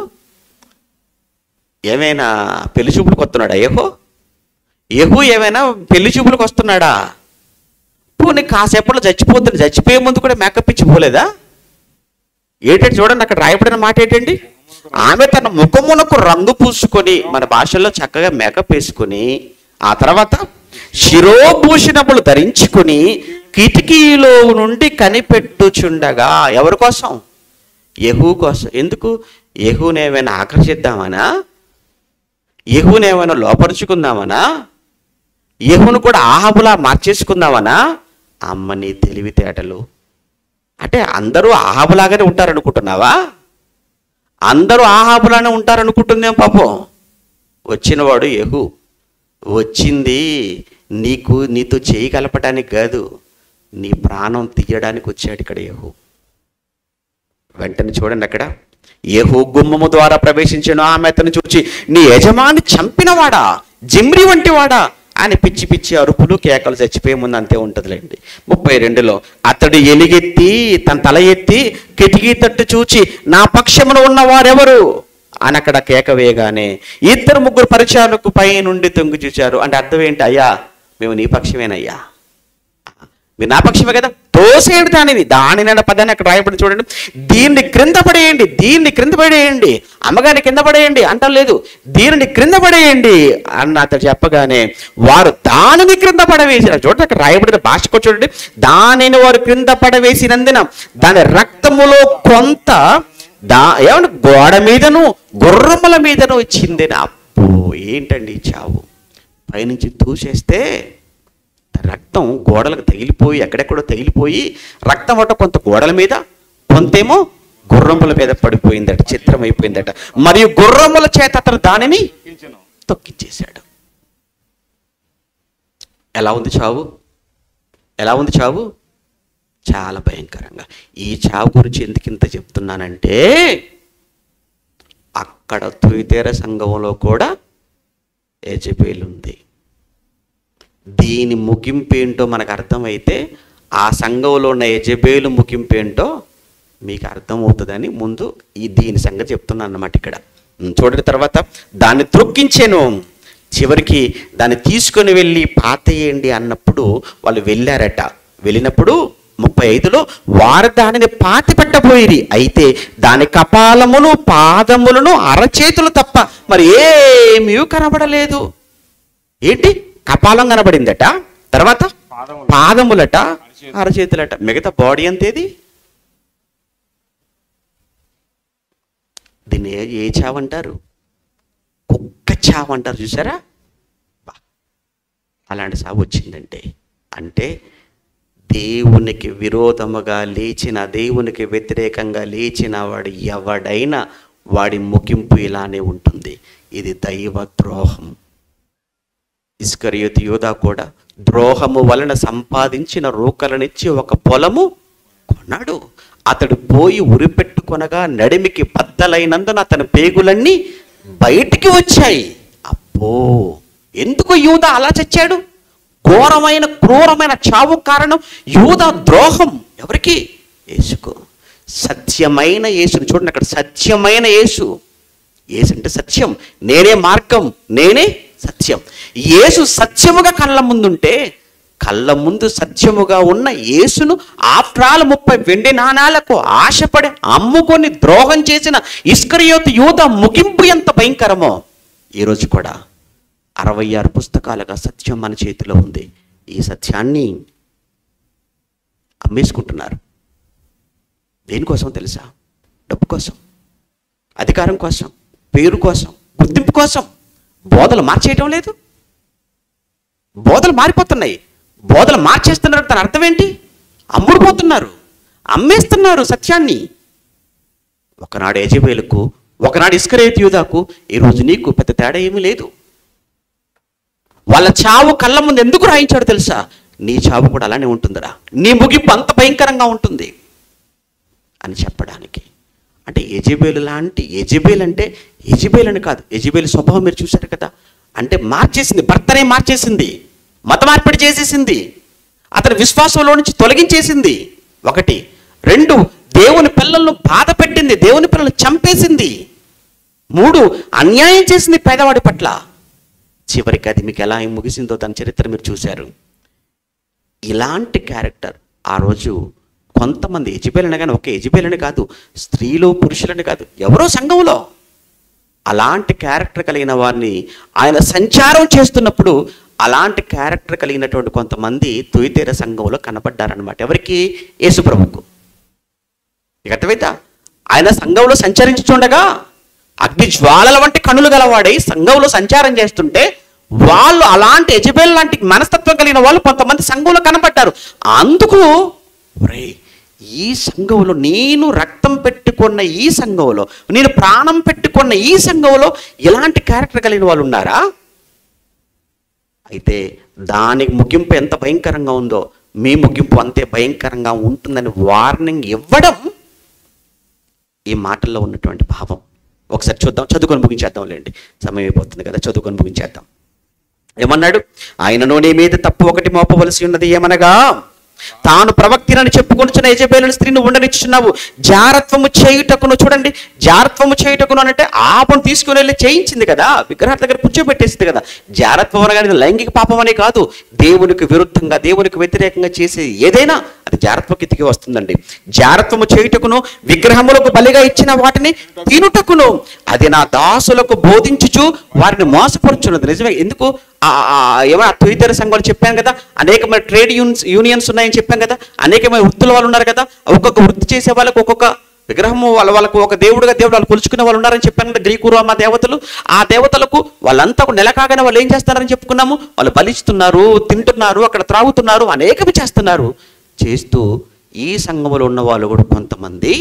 ఏమైనా పెళ్లి చూపులకు వస్తున్నాడా యెహూ ఏమైనా పెళ్లి చూపులకు వస్తున్నాడా? పోనీ కాసేపట్లో చచ్చిపోయే ముందు కూడా మేకప్ ఇచ్చి పోలేదా? ఏంటంటే చూడండి, అక్కడ రాయబడిన మాట ఏంటండి, ఆమె తన ముఖమునకు రంగు పూసుకొని, మన భాషల్లో చక్కగా మేకప్ వేసుకొని, ఆ తర్వాత శిరోభూషణములు ధరించుకొని కిటికీలో నుండి కనిపెట్టుచుండగా, ఎవరి కోసం? యెహూ కోసం. ఎందుకు? యెహూనేమైనా ఆకర్షిద్దామనా? యెహూనేమైనా లోపరుచుకుందామనా? యెహూను కూడా ఆహాబులా మార్చేసుకుందామనా? అమ్మని తెలివితేటలు. అంటే అందరూ ఆహాబులాగానే ఉంటారనుకుంటున్నావా? అందరూ ఆహాబులానే ఉంటారనుకుంటుందేం పాపం. వచ్చినవాడు యెహూ. వచ్చింది నీతో చేయి కలపడానికి కాదు, నీ ప్రాణం తీయడానికి వచ్చాడు ఇక్కడ యెహూ. వెంటనే చూడండి, అక్కడ యెహూ గుమ్మము ద్వారా ప్రవేశించాను. ఆమె అతను చూచి, నీ యజమాని చంపినవాడా, జిమ్రి వంటి వాడా అని పిచ్చి పిచ్చి అరుపులు కేకలు, చచ్చిపోయే ముందు అంతే ఉంటుందిలేండి. 32లో అతడు ఎలుగెత్తి తన తల ఎత్తి కిటికీ తట్టు చూచి, నా పక్షమున ఉన్నవారెవరు అని అక్కడ కేక వేయగానే 2-3 పరిచారకులు పై నుండి తొంగి చూచారు. అంటే అర్థం ఏంటి? అయ్యా మేము నీ పక్షమేనయ్యా, మీరు నా పక్షమే కదా, తోసేయండి దానిని పదాన్ని అక్కడ రాయబడి చూడండి. దీన్ని క్రింద పడేయండి, అమ్మగారిని కింద పడేయండి అంటలేదు, దీనిని క్రింద పడేయండి అన్న అతడు చెప్పగానే వారు దానిని క్రింద పడవేసిన. చూడండి అక్కడ రాయబడిన భాషకు చూడండి, దానిని వారు క్రింద పడవేసినందున దాని రక్తములో కొంత ఏమన్నా గోడ మీదను గుర్రముల మీదను చిందిన. అప్పు ఏంటండి చావు? పైనుంచి తూసేస్తే రక్తం గోడలకు తగిలిపోయి, ఎక్కడెక్కడో తగిలిపోయి రక్తం అట కొంత గోడల మీద, కొంతేమో గుర్రముల మీద పడిపోయిందట, చిత్రమైపోయిందట. మరియు గుర్రముల చేత అతను దానిని తొక్కిచ్చేశాడు. ఎలా ఉంది చావు? చాలా భయంకరంగా. ఈ చావు గురించి ఎందుకు ఇంత చెప్తున్నానంటే, అక్కడ తుయితేర సంఘంలో కూడా యెజబేలు ఉంది. దీని ముగింపేంటో మనకు అర్థమైతే ఆ సంఘంలో ఉన్న యెజబేలు ముగింపేంటో మీకు అర్థమవుతుందని ముందు దీని సంగతి చెప్తున్నాను అన్నమాట. ఇక్కడ చూడండి, తర్వాత దాన్ని త్రొక్కించాను, చివరికి దాన్ని తీసుకొని వెళ్ళి పాతేయండి అన్నప్పుడు వాళ్ళు వెళ్ళారట. వెళ్ళినప్పుడు 35లో వారు దానిని పాతి పెట్టబోయిరి. అయితే దాని కపాలమును పాదములను అరచేతులు తప్ప మరి ఏమీ కనబడలేదు. ఏంటి? కపాలం కనబడిందట, తర్వాత పాదములట, అరచేతులట, మిగతా బాడీ అంతేది. దీన్ని ఏ చావు అంటారు? కుక్క చావు అంటారు. చూసారా? అలాంటి చావు వచ్చిందంటే అంటే దేవునికి విరోధముగా లేచిన, దేవునికి వ్యతిరేకంగా లేచిన వాడు ఎవడైనా వాడి ముగింపు ఇలానే ఉంటుంది. ఇది దైవ ద్రోహం. ఇస్కరియోతు యూదా కూడా ద్రోహము వలన సంపాదించిన రూకలనిచ్చి ఒక పొలము కొన్నాడు. అతడు పోయి ఉరిపెట్టుకొనగా నడిమికి బద్దలైనందున అతని పేగులన్నీ బయటికి వచ్చాయి. అబ్బో, ఎందుకు యూదా అలా చచ్చాడు? ఘోరమైన క్రూరమైన చావు కారణం యూదా ద్రోహం. ఎవరికి? యేసుకు. సత్యమైన యేసుని చూడండి అక్కడ, సత్యమైన యేసు. యేసు అంటే సత్యం, నేనే మార్గం, నేనే సత్యం. యేసు సత్యముగా కళ్ళ ముందుంటే, కళ్ళ ముందు సత్యముగా ఉన్న యేసును ఆఫ్టర్ ఆల్ 30 వెండి నాణాలకు ఆశపడి అమ్ముకొని ద్రోహం చేసిన ఇస్కరియోతు యూదా ముగింపు ఎంత భయంకరమో. ఈరోజు కూడా 66 పుస్తకాలుగా సత్యం మన చేతిలో ఉంది. ఈ సత్యాన్ని అమ్మేసుకుంటున్నారు. దేనికోసం తెలుసా? డబ్బు కోసం, అధికారం కోసం, పేరు కోసం, గుర్తింపు కోసం బోధలు మార్చేయటం లేదు. బోధలు మారిపోతున్నాయి. బోధలు మార్చేస్తున్నారు. తన అర్థం ఏంటి? అమ్ముడుపోతున్నారు, అమ్మేస్తున్నారు సత్యాన్ని. ఒకనాడు యెజెబెలుకు, ఒకనాడు ఇస్కరియోతు యూదాకు, ఈరోజు నీకు పెద్ద తేడా ఏమీ లేదు. వాళ్ళ చావు కళ్ళ ముందు ఎందుకు రాయించాడు తెలుసా? నీ చావు కూడా అలానే ఉంటుందిరా, నీ ముగింపు అంత భయంకరంగా ఉంటుంది అని చెప్పడానికి. అంటే యెజెబెలు లాంటి, యెజెబెల్ అంటే యెజెబెల్ అని కాదు, యెజెబెల్ స్వభావం మీరు చూశారు కదా. అంటే మార్చేసింది, భర్తనే మార్చేసింది, మత మార్పిడి చేసేసింది, అతని విశ్వాసంలో నుంచి తొలగించేసింది. ఒకటి. రెండు, దేవుని పిల్లలను బాధ పెట్టింది, దేవుని పిల్లలను చంపేసింది. మూడు, అన్యాయం చేసింది పేదవాడి పట్ల. చివరికి అది మీకు ఎలా ముగిసిందో దాని చరిత్ర మీరు చూశారు. ఇలాంటి క్యారెక్టర్ ఆ రోజు కొంతమంది, యెజెబెల్ అనగానే ఒక యెజెబెల్ అని కాదు, స్త్రీలు పురుషులని కాదు, ఎవరో సంఘంలో అలాంటి క్యారెక్టర్ కలిగిన వారిని ఆయన సంచారం చేస్తున్నప్పుడు అలాంటి క్యారెక్టర్ కలిగినటువంటి కొంతమంది తుయతీర సంఘంలో కనపడ్డారనమాట. ఎవరికి? యేసుప్రభుకు. అర్థమైందా? ఆయన సంఘంలో సంచరించుండగా అగ్ని జ్వాలల వంటి కనులు గలవాడై సంఘంలో సంచారం చేస్తుంటే వాళ్ళు అలాంటి యెజెబెల్ లాంటి మనస్తత్వం కలిగిన వాళ్ళు కొంతమంది సంఘంలో కనపడ్డారు. అందుకు ఈ సంఘంలో, నేను రక్తం పెట్టుకున్న ఈ సంఘంలో, నేను ప్రాణం పెట్టుకున్న ఈ సంఘంలో ఇలాంటి క్యారెక్టర్ కలిగిన వాళ్ళు ఉన్నారా? అయితే దానికి ముగింపు ఎంత భయంకరంగా ఉందో మీ ముగింపు అంతే భయంకరంగా ఉంటుందని వార్నింగ్ ఇవ్వడం ఈ మాటల్లో ఉన్నటువంటి భావం. ఒకసారి చూద్దాం, చదువుకొని ముగించేద్దాంలేండి, సమయం అయిపోతుంది కదా, చదువుకొని ముగించేద్దాం. ఏమన్నాడు? ఆయనను నీ మీద తప్పు ఒకటి మోపవలసి ఉన్నది, ఏమనగా తాను ప్రవక్తినని చెప్పుకొనుచున్న యెజెబెలు స్త్రీని ఉండనిచ్చున్నావు. జారత్వము చేయుటకును, చూడండి, జారత్వము చేయుటకును అంటే ఆపను తీసుకుని వెళ్ళి చేయించింది కదా, విగ్రహాల దగ్గర కూర్చోబెట్టేసింది కదా. జారత్వం అనగానే లైంగిక పాపం అనే కాదు, దేవునికి విరుద్ధంగా, దేవునికి వ్యతిరేకంగా చేసే ఏదైనా అది జారత్వ కిందికి వస్తుందండి. జారత్వము చేయుటకును, విగ్రహములకు బలిగా ఇచ్చిన వాటిని తినుటకును, అది నా దాసులకు బోధించుచు వారిని మోసపరుచున్నది. నిజమే. ఎందుకు? ఏమైనా తుయతీర సంఘాలు చెప్పాను కదా, అనేకమైన ట్రేడ్ యూనియన్స్ ఉన్నాయని చెప్పాను కదా, అనేకమైన వృత్తుల వాళ్ళు ఉన్నారు కదా, ఒక్కొక్క వృత్తి చేసే వాళ్ళకు ఒక్కొక్క విగ్రహము, వాళ్ళకు ఒక దేవుడుగా దేవుడు వాళ్ళు కొలుచుకునే వాళ్ళు ఉన్నారని చెప్పాను కదా, గ్రీకు రోమా దేవతలు. ఆ దేవతలకు వాళ్ళంతా నెల కాగానే వాళ్ళు ఏం చేస్తున్నారని చెప్పుకున్నాము, వాళ్ళు బలిస్తున్నారు, తింటున్నారు, అక్కడ త్రాగుతున్నారు, అనేకమి చేస్తున్నారు. చేస్తూ ఈ సంఘంలో ఉన్న వాళ్ళు కూడా కొంతమంది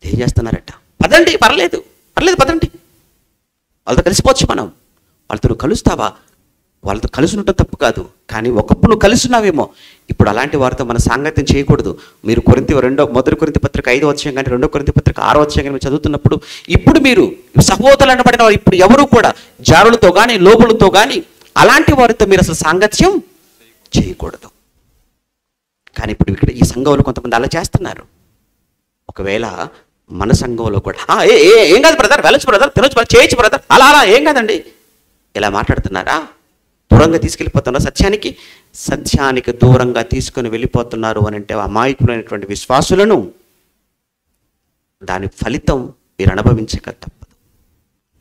ఏం చేస్తున్నారట? పదండి, పర్లేదు పదండి, వాళ్ళతో కలిసిపోవచ్చు. మనం వాళ్ళతో కలుస్తావా? వాళ్ళతో కలిసి ఉండటం తప్పు కాదు, కానీ ఒకప్పుడు నువ్వు కలుస్తున్నావేమో, ఇప్పుడు అలాంటి వారితో మన సాంగత్యం చేయకూడదు. మీరు మొదటి కొరింథీ పత్రిక 5వ అధ్యాయం కానీ 2వ కొరింథీ పత్రిక 6వ అధ్యాయం కానీ చదువుతున్నప్పుడు ఇప్పుడు మీరు సహోదరులు అనబడిన వారు ఇప్పుడు ఎవరు కూడా జారులతో కానీ లోబులతో కానీ అలాంటి వారితో మీరు అసలు సాంగత్యం చేయకూడదు. కానీ ఇప్పుడు ఇక్కడ ఈ సంఘంలో కొంతమంది అలా చేస్తున్నారు. ఒకవేళ మన సంఘంలో కూడా ఏం కాదు బ్రదర్, వెళ్ళొచ్చు బ్రదర్, తినొచ్చు బ్రదర్, చేయొచ్చు బ్రదర్, అలా ఏం కాదండి, ఇలా మాట్లాడుతున్నారా? దూరంగా తీసుకెళ్ళిపోతున్నారు సత్యానికి దూరంగా తీసుకొని వెళ్ళిపోతున్నారు అని అంటే అమాయకులైనటువంటి విశ్వాసులను దాని ఫలితం మీరు అనుభవించక తప్పదు.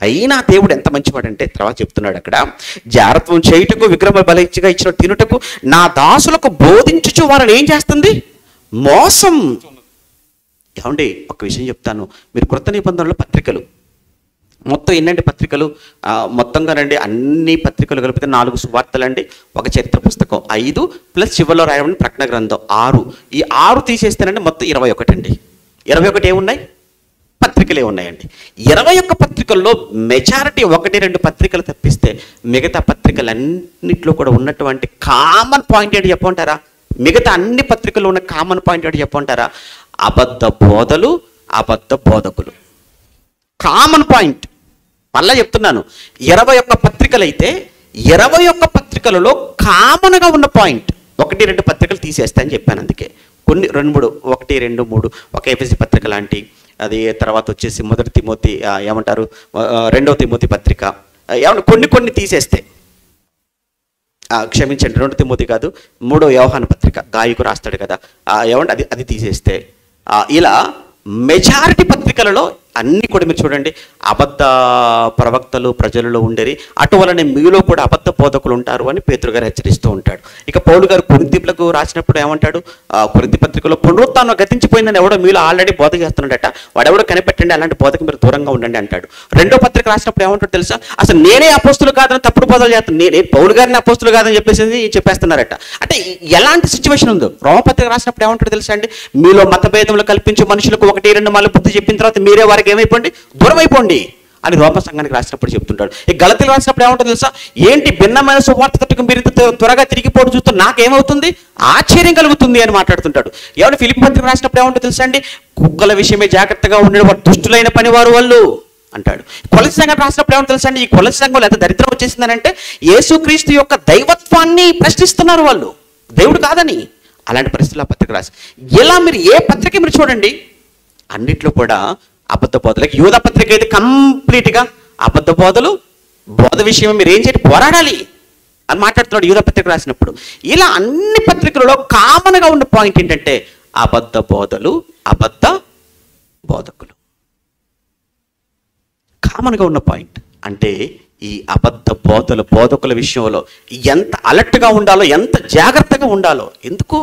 అయినా దేవుడు ఎంత మంచివాడంటే తర్వాత చెప్తున్నాడు అక్కడ, జారత్వం చేయుటకు, విగ్రహ బలిగా ఇచ్చిన తినుటకు నా దాసులకు బోధించుచు వారిని ఏం చేస్తుంది? మోసం. ఏమండి, ఒక విషయం చెప్తాను, మీరు క్రొత్త నిబంధనలో పత్రికలు మొత్తం ఎన్నండి పత్రికలు? మొత్తంగానండి అన్ని పత్రికలు కలిపితే 4 సువార్తలు అండి, ఒక చరిత్ర పుస్తకం 5 ప్లస్ చివరిలో రాయబడిన ప్రకటన గ్రంథం 6. ఈ 6 తీసేస్తేనండి మొత్తం 21 అండి. 21 ఏమున్నాయి? పత్రికలే ఉన్నాయండి. 21 పత్రికల్లో మెజారిటీ 1-2 పత్రికలు తప్పిస్తే మిగతా పత్రికలన్నింటిలో కూడా ఉన్నటువంటి కామన్ పాయింట్ ఏంటి చెప్పమంటారా? మిగతా అన్ని పత్రికల్లో ఉన్న కామన్ పాయింట్ ఏంటి చెప్పమంటారా? అబద్ధ బోధలు, అబద్ధ బోధకులు. Common point. మళ్ళా చెప్తున్నాను, 21 పత్రికలు అయితే 21 పత్రికలలో కామన్గా ఉన్న పాయింట్ 1-2 పత్రికలు తీసేస్తా అని చెప్పాను. అందుకే కొన్ని 2-3, 1, 2, 3 ఒక ఎఫెసీ పత్రిక లాంటి, అది తర్వాత వచ్చేసి మొదటి తిమోతి, ఏమంటారు 2వ తిమోతి పత్రిక, ఏమన్నా కొన్ని తీసేస్తే, క్షమించండి 2 తిమోతి కాదు 3వ యోహాను పత్రిక, గాయకు రాస్తాడు కదా, ఏమంటే అది తీసేస్తే, ఇలా మెజారిటీ పత్రికలలో అన్నీ కూడా మీరు చూడండి, అబద్ధ ప్రవక్తలు ప్రజలలో ఉండేది, అటువలనే మీలో కూడా అబద్ధ బోధకులు ఉంటారు అని పేతురు గారు హెచ్చరిస్తూ ఉంటాడు. ఇక పౌలు గారు కొరింథీయులకు రాసినప్పుడు ఏమంటాడు, కొరింథీ పత్రికలో పునరుత్థానం గతించిపోయిందని ఎవడో మీలో ఆల్రెడీ బోధ చేస్తున్నాడట, వాడెవడో కనిపెట్టండి, అలాంటి బోధకు మీరు దూరంగా ఉండండి అంటాడు. రెండో పత్రిక రాసినప్పుడు ఏమంటాడు తెలుసా, అసలు నేనే అపోస్తులు కాదని తప్పుడు బోధలు చేస్తాను, నేను పౌలు గారిని అపోస్తులు కాదని చెప్పేస్తున్నారట. అంటే ఎలాంటి సిచ్యువేషన్ ఉందో. రోమపత్రిక రాసినప్పుడు ఏమంటాడు తెలుసా అండి, మీలో మతభేదములు కల్పించే మనుషులకు 1-2 మార్లు బుద్ధి చెప్పిన తర్వాత మీరే వారికి ఏమైపోండి, దూరం అయిపోండి అని రోమ సంఘానికి రాసినప్పుడు చెప్తుంటాడు. ఈ గలతీలు రాసినప్పుడు ఏమంటుంది తెలుసా, ఏంటి భిన్నమైన సువార్త తట్టుకు మీరు త్వరగా తిరిగిపోవడం చూస్తే నాకేమవుతుంది, ఆశ్చర్యం కలుగుతుంది అని మాట్లాడుతుంటాడు. ఎవరు ఫిలిప్పీ పత్రిక రాసినప్పుడు ఏమంటుంది తెలుసా అండి, కుక్కల విషయమే జాగ్రత్తగా ఉండే వారు దుష్టులైన పనివారు వాళ్ళు అంటాడు. కొలసి సంఘం రాసినప్పుడు ఏమో తెలుసా అండి, ఈ కొలసి సంఘంలో ఎంత దరిద్రం వచ్చేసిందనంటే యేసుక్రీస్తు యొక్క దైవత్వాన్ని ప్రశ్నిస్తున్నారు వాళ్ళు, దేవుడు కాదని. అలాంటి పరిస్థితుల్లో ఆ పత్రిక రాసి, ఇలా మీరు ఏ పత్రిక మీరు చూడండి అన్నిట్లో కూడా అబద్ధ బోధలకి. యూదా పత్రిక అయితే కంప్లీట్గా అబద్ధ బోధలు, బోధ విషయం మీరు ఏం చేయండి, పోరాడాలి అని మాట్లాడుతున్నాడు యూదా పత్రిక రాసినప్పుడు. ఇలా అన్ని పత్రికలలో కామన్గా ఉన్న పాయింట్ ఏంటంటే అబద్ధ బోధలు, అబద్ధ బోధకులు. కామన్గా ఉన్న పాయింట్ అంటే ఈ అబద్ధ బోధలు, బోధకుల విషయంలో ఎంత అలర్ట్గా ఉండాలో, ఎంత జాగ్రత్తగా ఉండాలో. ఎందుకు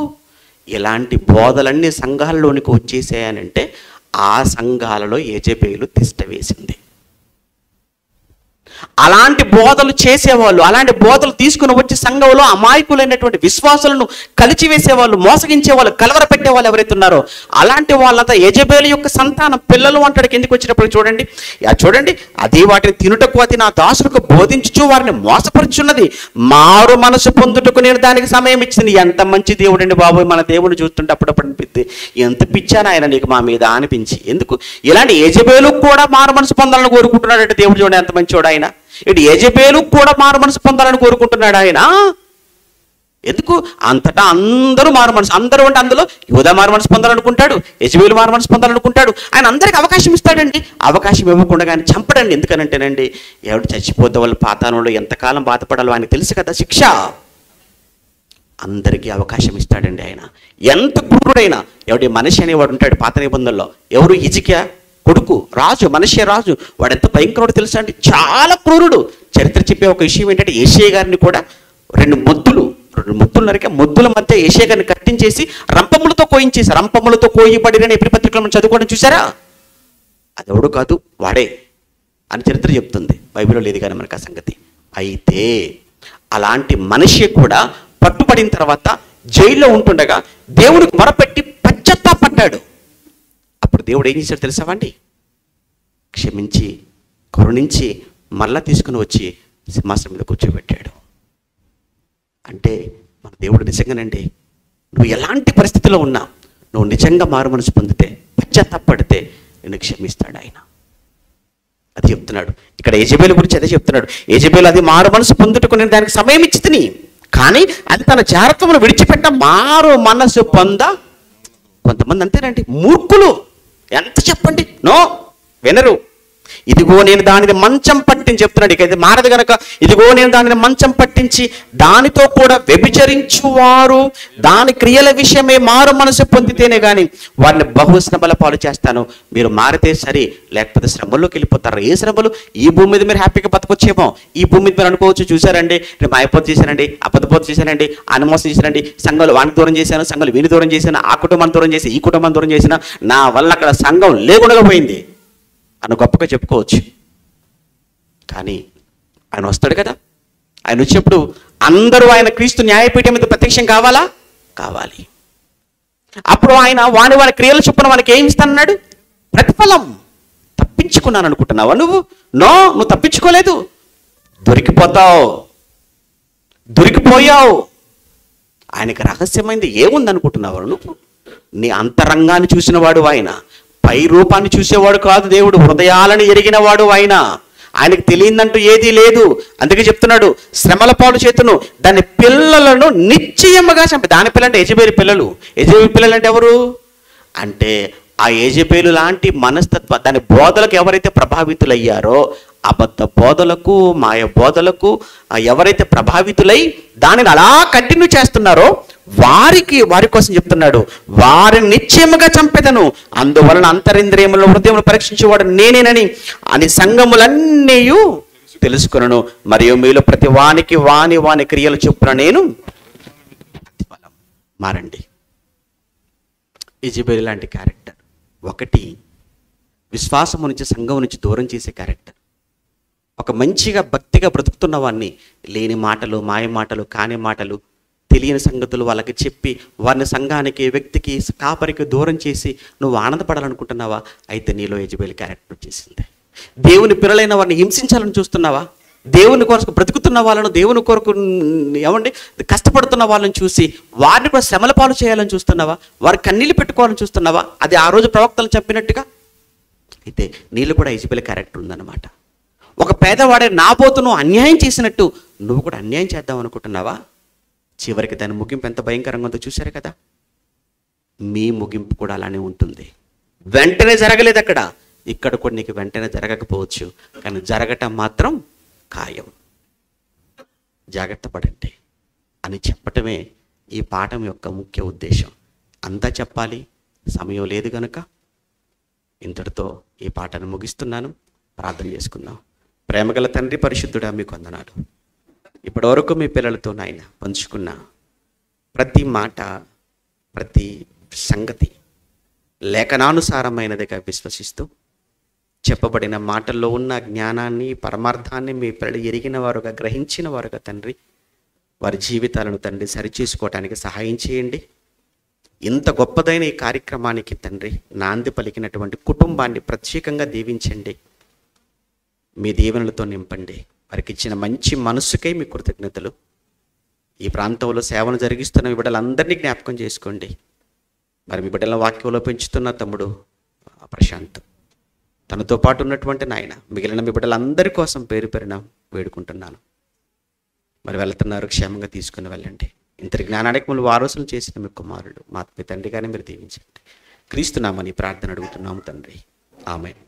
ఇలాంటి బోధలన్నీ సంఘాలలోనికి వచ్చేసాయనంటే ఆ సంఘాలలో యెజెబెలు తిష్ట వేసింది. అలాంటి బోధలు చేసేవాళ్ళు, అలాంటి బోధలు తీసుకుని వచ్చి సంఘంలో అమాయకులైనటువంటి విశ్వాసులను కలిచివేసేవాళ్ళు, మోసగించేవాళ్ళు, కలవరపెట్టేవాళ్ళు ఎవరైతే ఉన్నారో అలాంటి వాళ్ళంతా యెజెబెలు యొక్క సంతానం, పిల్లలు అంటాడు. కిందికి వచ్చినప్పుడు చూడండి, అది వాటిని తినుటకు అది నా దాసులకు బోధించుచు వారిని మోసపరుచున్నది, మారు మనసు పొందుటకు నేను దానికి సమయం ఇచ్చింది. ఎంత మంచి దేవుడు అండి బాబు, మన దేవుడిని చూస్తుంటే అప్పుడప్పుడు అనిపిద్ది, ఎంత పిచ్చాను ఆయన నీకు మా మీద అనిపించి. ఎందుకు ఇలాంటి యెజెబెలు కూడా మారు మనసు పొందాలని కోరుకుంటున్నాడంటే దేవుడు చూడండి ఎంత మంచివాడు ఆయన. ఇటు యెజెబెలు కూడా మారు మనసు పొందాలని కోరుకుంటున్నాడు ఆయన. ఎందుకు అంతటా అందరూ మారు మనసు, అందరూ అంటే అందులో యూదా మారు మనసు పొందాలనుకుంటాడు, యెజెబెలు మారు మనసు పొందాలనుకుంటాడు. ఆయన అందరికి అవకాశం ఇస్తాడండి, అవకాశం ఇవ్వకుండా కానీ చంపడండి. ఎందుకనంటేనండి ఎవడు చచ్చిపోతే వాళ్ళు పాతాళంలో ఎంతకాలం బాధపడాలో ఆయనకు తెలుసు కదా శిక్ష. అందరికీ అవకాశం ఇస్తాడండి ఆయన. ఎంత క్రూరుడైనా, ఎవడి మనిషి అనేవాడు ఉంటాడు పాత నిబంధనలో, ఎవరు హిజ్కియా కొడుకు రాజు, మనష్య రాజు, వాడు ఎంత భయంకరుడు తెలుసా అండి, చాలా క్రూరుడు. చరిత్ర చెప్పే ఒక విషయం ఏంటంటే యెషయా గారిని కూడా 2 మొద్దులు నరికే, మొద్దుల మధ్య యెషయా గారిని కట్టించేసి రంపములతో కోయించేసి, రంపములతో కోయబడిన ఎప్పుడు పత్రికలను చదువుకోవడం చూసారా, అదెవడు కాదు వాడే అని చరిత్ర చెప్తుంది. బైబిల్లో లేదు కానీ మనకు ఆ సంగతి. అయితే అలాంటి మనిషి కూడా పట్టుబడిన తర్వాత జైల్లో ఉంటుండగా దేవుడికి మొరపెట్టి పశ్చాత్తాపడ్డాడు. అప్పుడు దేవుడు ఏం చేశాడు తెలుసావండి, క్షమించి కరుణించి మళ్ళా తీసుకుని వచ్చి సింహాసనం మీద కూర్చోబెట్టాడు. అంటే మన దేవుడు నిజంగానండి, నువ్వు ఎలాంటి పరిస్థితిలో ఉన్నా నువ్వు నిజంగా మారు మనసు పొందితే, పశ్చాత్తాపడితే నిన్ను క్షమిస్తాడు ఆయన. అది చెప్తున్నాడు ఇక్కడ. యెజెబెలు గురించి అదే చెప్తున్నాడు. యెజెబెలు అది మారు మనసు పొందుటకు నేను దానికి సమయం ఇచ్చి తిని, కానీ అది తన జాగ్రత్తను విడిచిపెట్ట మారు మనసు పొంద. కొంతమంది అంతేనండి మూర్ఖులు, ఎంత చెప్పండి నో వినరు. ఇదిగో నేను దానిని మంచం పట్టించి చెప్తున్నాడు, ఇక ఇది మారదు గనక, ఇదిగో నేను దానిని మంచం పట్టించి దానితో కూడా వ్యభిచరించువారు దాని క్రియల విషయమే మారు మనసు పొందితేనే కానీ వారిని బహుశ్రమల పాలు చేస్తాను. మీరు మారితే సరి, లేకపోతే శ్రమల్లోకి వెళ్ళిపోతారు. ఏ శ్రమలు? ఈ భూమి మీద మీరు హ్యాపీగా బతకొచ్చేమో, ఈ భూమి మీద మీరు అనుకోవచ్చు, చూసారండి నేను మాయపోత చేశానండి, అబద్ధపోత చేశానండి, అనుమోసం చేశానండి, సంఘాలు వాడిని దూరం చేశాను, సంఘాలు వీని దూరం చేశాను, ఆ కుటుంబాన్ని దూరం చేసి ఈ కుటుంబాన్ని దూరం చేసిన, నా వల్ల అక్కడ సంఘం లేకుండా పోయింది అని గొప్పగా చెప్పుకోవచ్చు. కానీ ఆయన వస్తాడు కదా, ఆయన వచ్చినప్పుడు అందరూ ఆయన క్రీస్తు న్యాయపీఠం మీద ప్రత్యక్షం కావాలా? కావాలి. అప్పుడు ఆయన వాని క్రియలు చొప్పున వాళ్ళకి ఏమి ఇస్తానన్నాడు? ప్రతిఫలం. తప్పించుకున్నాను అనుకుంటున్నావా నువ్వు? నువ్వు తప్పించుకోలేదు, దొరికిపోయావు. ఆయనకి రహస్యమైంది ఏముంది అనుకుంటున్నావు నువ్వు? నీ అంతరంగాన్ని చూసిన వాడు ఆయన, పై రూపాన్ని చూసేవాడు కాదు దేవుడు, హృదయాలను ఎరిగిన వాడు ఆయన. ఆయనకు తెలియదంటూ ఏదీ లేదు. అందుకే చెప్తున్నాడు, శ్రమల పాలు చేతును దాని పిల్లలను నిశ్చయముగా చంపి. దాని పిల్లలు అంటే యెజెబెలు పిల్లలు. యెజెబెలు పిల్లలు అంటే ఎవరు అంటే ఆ యెజెబెలు లాంటి మనస్తత్వ దాని బోధలకు ఎవరైతే ప్రభావితులయ్యారో, అబద్ధ బోధలకు, మాయ బోధలకు ఎవరైతే ప్రభావితులై దానిని అలా కంటిన్యూ చేస్తున్నారో వారి కోసం చెప్తున్నాడు, వారిని నిశ్చయముగా చంపెదను, అందువలన అంతరింద్రియములు హృదయములు పరీక్షించేవాడు నేనేనని అని సంఘములన్నీ తెలుసుకొనును. మరియు మీలో ప్రతి వానికి వాని క్రియలు చొప్పున నేను ప్రతిఫలం. మారండి. యెజబెల్ లాంటి క్యారెక్టర్ ఒకటి, విశ్వాసము నుంచి సంఘం నుంచి దూరం చేసే క్యారెక్టర్. ఒక మంచిగా భక్తిగా బ్రతుకుతున్న వాడిని లేని మాటలు, మాయ మాటలు, కాని మాటలు, తెలియని సంగతులు వాళ్ళకి చెప్పి వారిని సంఘానికి, వ్యక్తికి, కాపరికి దూరం చేసి నువ్వు ఆనందపడాలనుకుంటున్నావా? అయితే నీలో యెజబెల్ క్యారెక్టర్ వచ్చేసింది. దేవుని పిల్లలైన వారిని హింసించాలని చూస్తున్నావా? దేవుని కొరకు బ్రతుకుతున్న వాళ్ళను, దేవుని కొరకు కష్టపడుతున్న వాళ్ళని చూసి వారిని కూడా శ్రమల పాలు చేయాలని చూస్తున్నావా? వారి కన్నీళ్ళు పెట్టుకోవాలని చూస్తున్నావా? అది ఆ రోజు ప్రవక్తలు చెప్పినట్టుగా. అయితే నీళ్ళు కూడా యెజబెల్ క్యారెక్టర్ ఉందన్నమాట. ఒక పేదవాడే నాబోతును అన్యాయం చేసినట్టు నువ్వు కూడా అన్యాయం చేద్దాం అనుకుంటున్నావా? చివరికి దాని ముగింపు ఎంత భయంకరంగా ఉందో చూశారు కదా. మీ ముగింపు కూడా అలానే ఉంటుంది. వెంటనే జరగలేదు అక్కడ, ఇక్కడ కూడా నీకు వెంటనే జరగకపోవచ్చు, కానీ జరగటం మాత్రం ఖాయం. జాగ్రత్త పడండి అని చెప్పటమే ఈ పాఠం యొక్క ముఖ్య ఉద్దేశం. అంతా చెప్పాలి, సమయం లేదు కనుక ఇంతటితో ఈ పాఠాన్ని ముగిస్తున్నాను. ప్రార్థన చేసుకుందాం. ప్రేమగల తండ్రి, పరిశుద్ధుడా, మీకు వందనాలు. ఇప్పటివరకు మీ పిల్లలతో నాయన పంచుకున్న ప్రతి మాట, ప్రతి సంగతి లేఖనానుసారమైనదిగా విశ్వసిస్తూ చెప్పబడిన మాటల్లో ఉన్న జ్ఞానాన్ని, పరమార్థాన్ని మీ పిల్లలు ఎరిగిన వారుగా, గ్రహించిన వారుగా తండ్రి వారి జీవితాలను తండ్రి సరిచేసుకోవటానికి సహాయం చేయండి. ఇంత గొప్పదైన ఈ కార్యక్రమానికి తండ్రి నాంది పలికినటువంటి కుటుంబాన్ని ప్రత్యేకంగా దీవించండి. మీ దీవెనలతో నింపండి. వారికి ఇచ్చిన మంచి మనస్సుకై మీ కృతజ్ఞతలు. ఈ ప్రాంతంలో సేవను జరిగిస్తున్న మీ బిడ్డలందరినీ జ్ఞాపకం చేసుకోండి. మరి మీ బిడ్డల వాక్యంలో పెంచుతున్న తమ్ముడు ప్రశాంత్, తనతో పాటు ఉన్నటువంటి నాయన మిగిలిన మీ బిడ్డలందరి కోసం పేరు పేరున వేడుకుంటున్నాను. మరి వెళ్తున్నారు, క్షేమంగా తీసుకుని వెళ్ళండి. ఇంతటి జ్ఞానానికి మీరు వారసులు చేసిన మీ కుమారుడు మా తండ్రిగానే మీరు దీవించండి. క్రీస్తునామని ప్రార్థన అడుగుతున్నాము తండ్రి. ఆమేన్.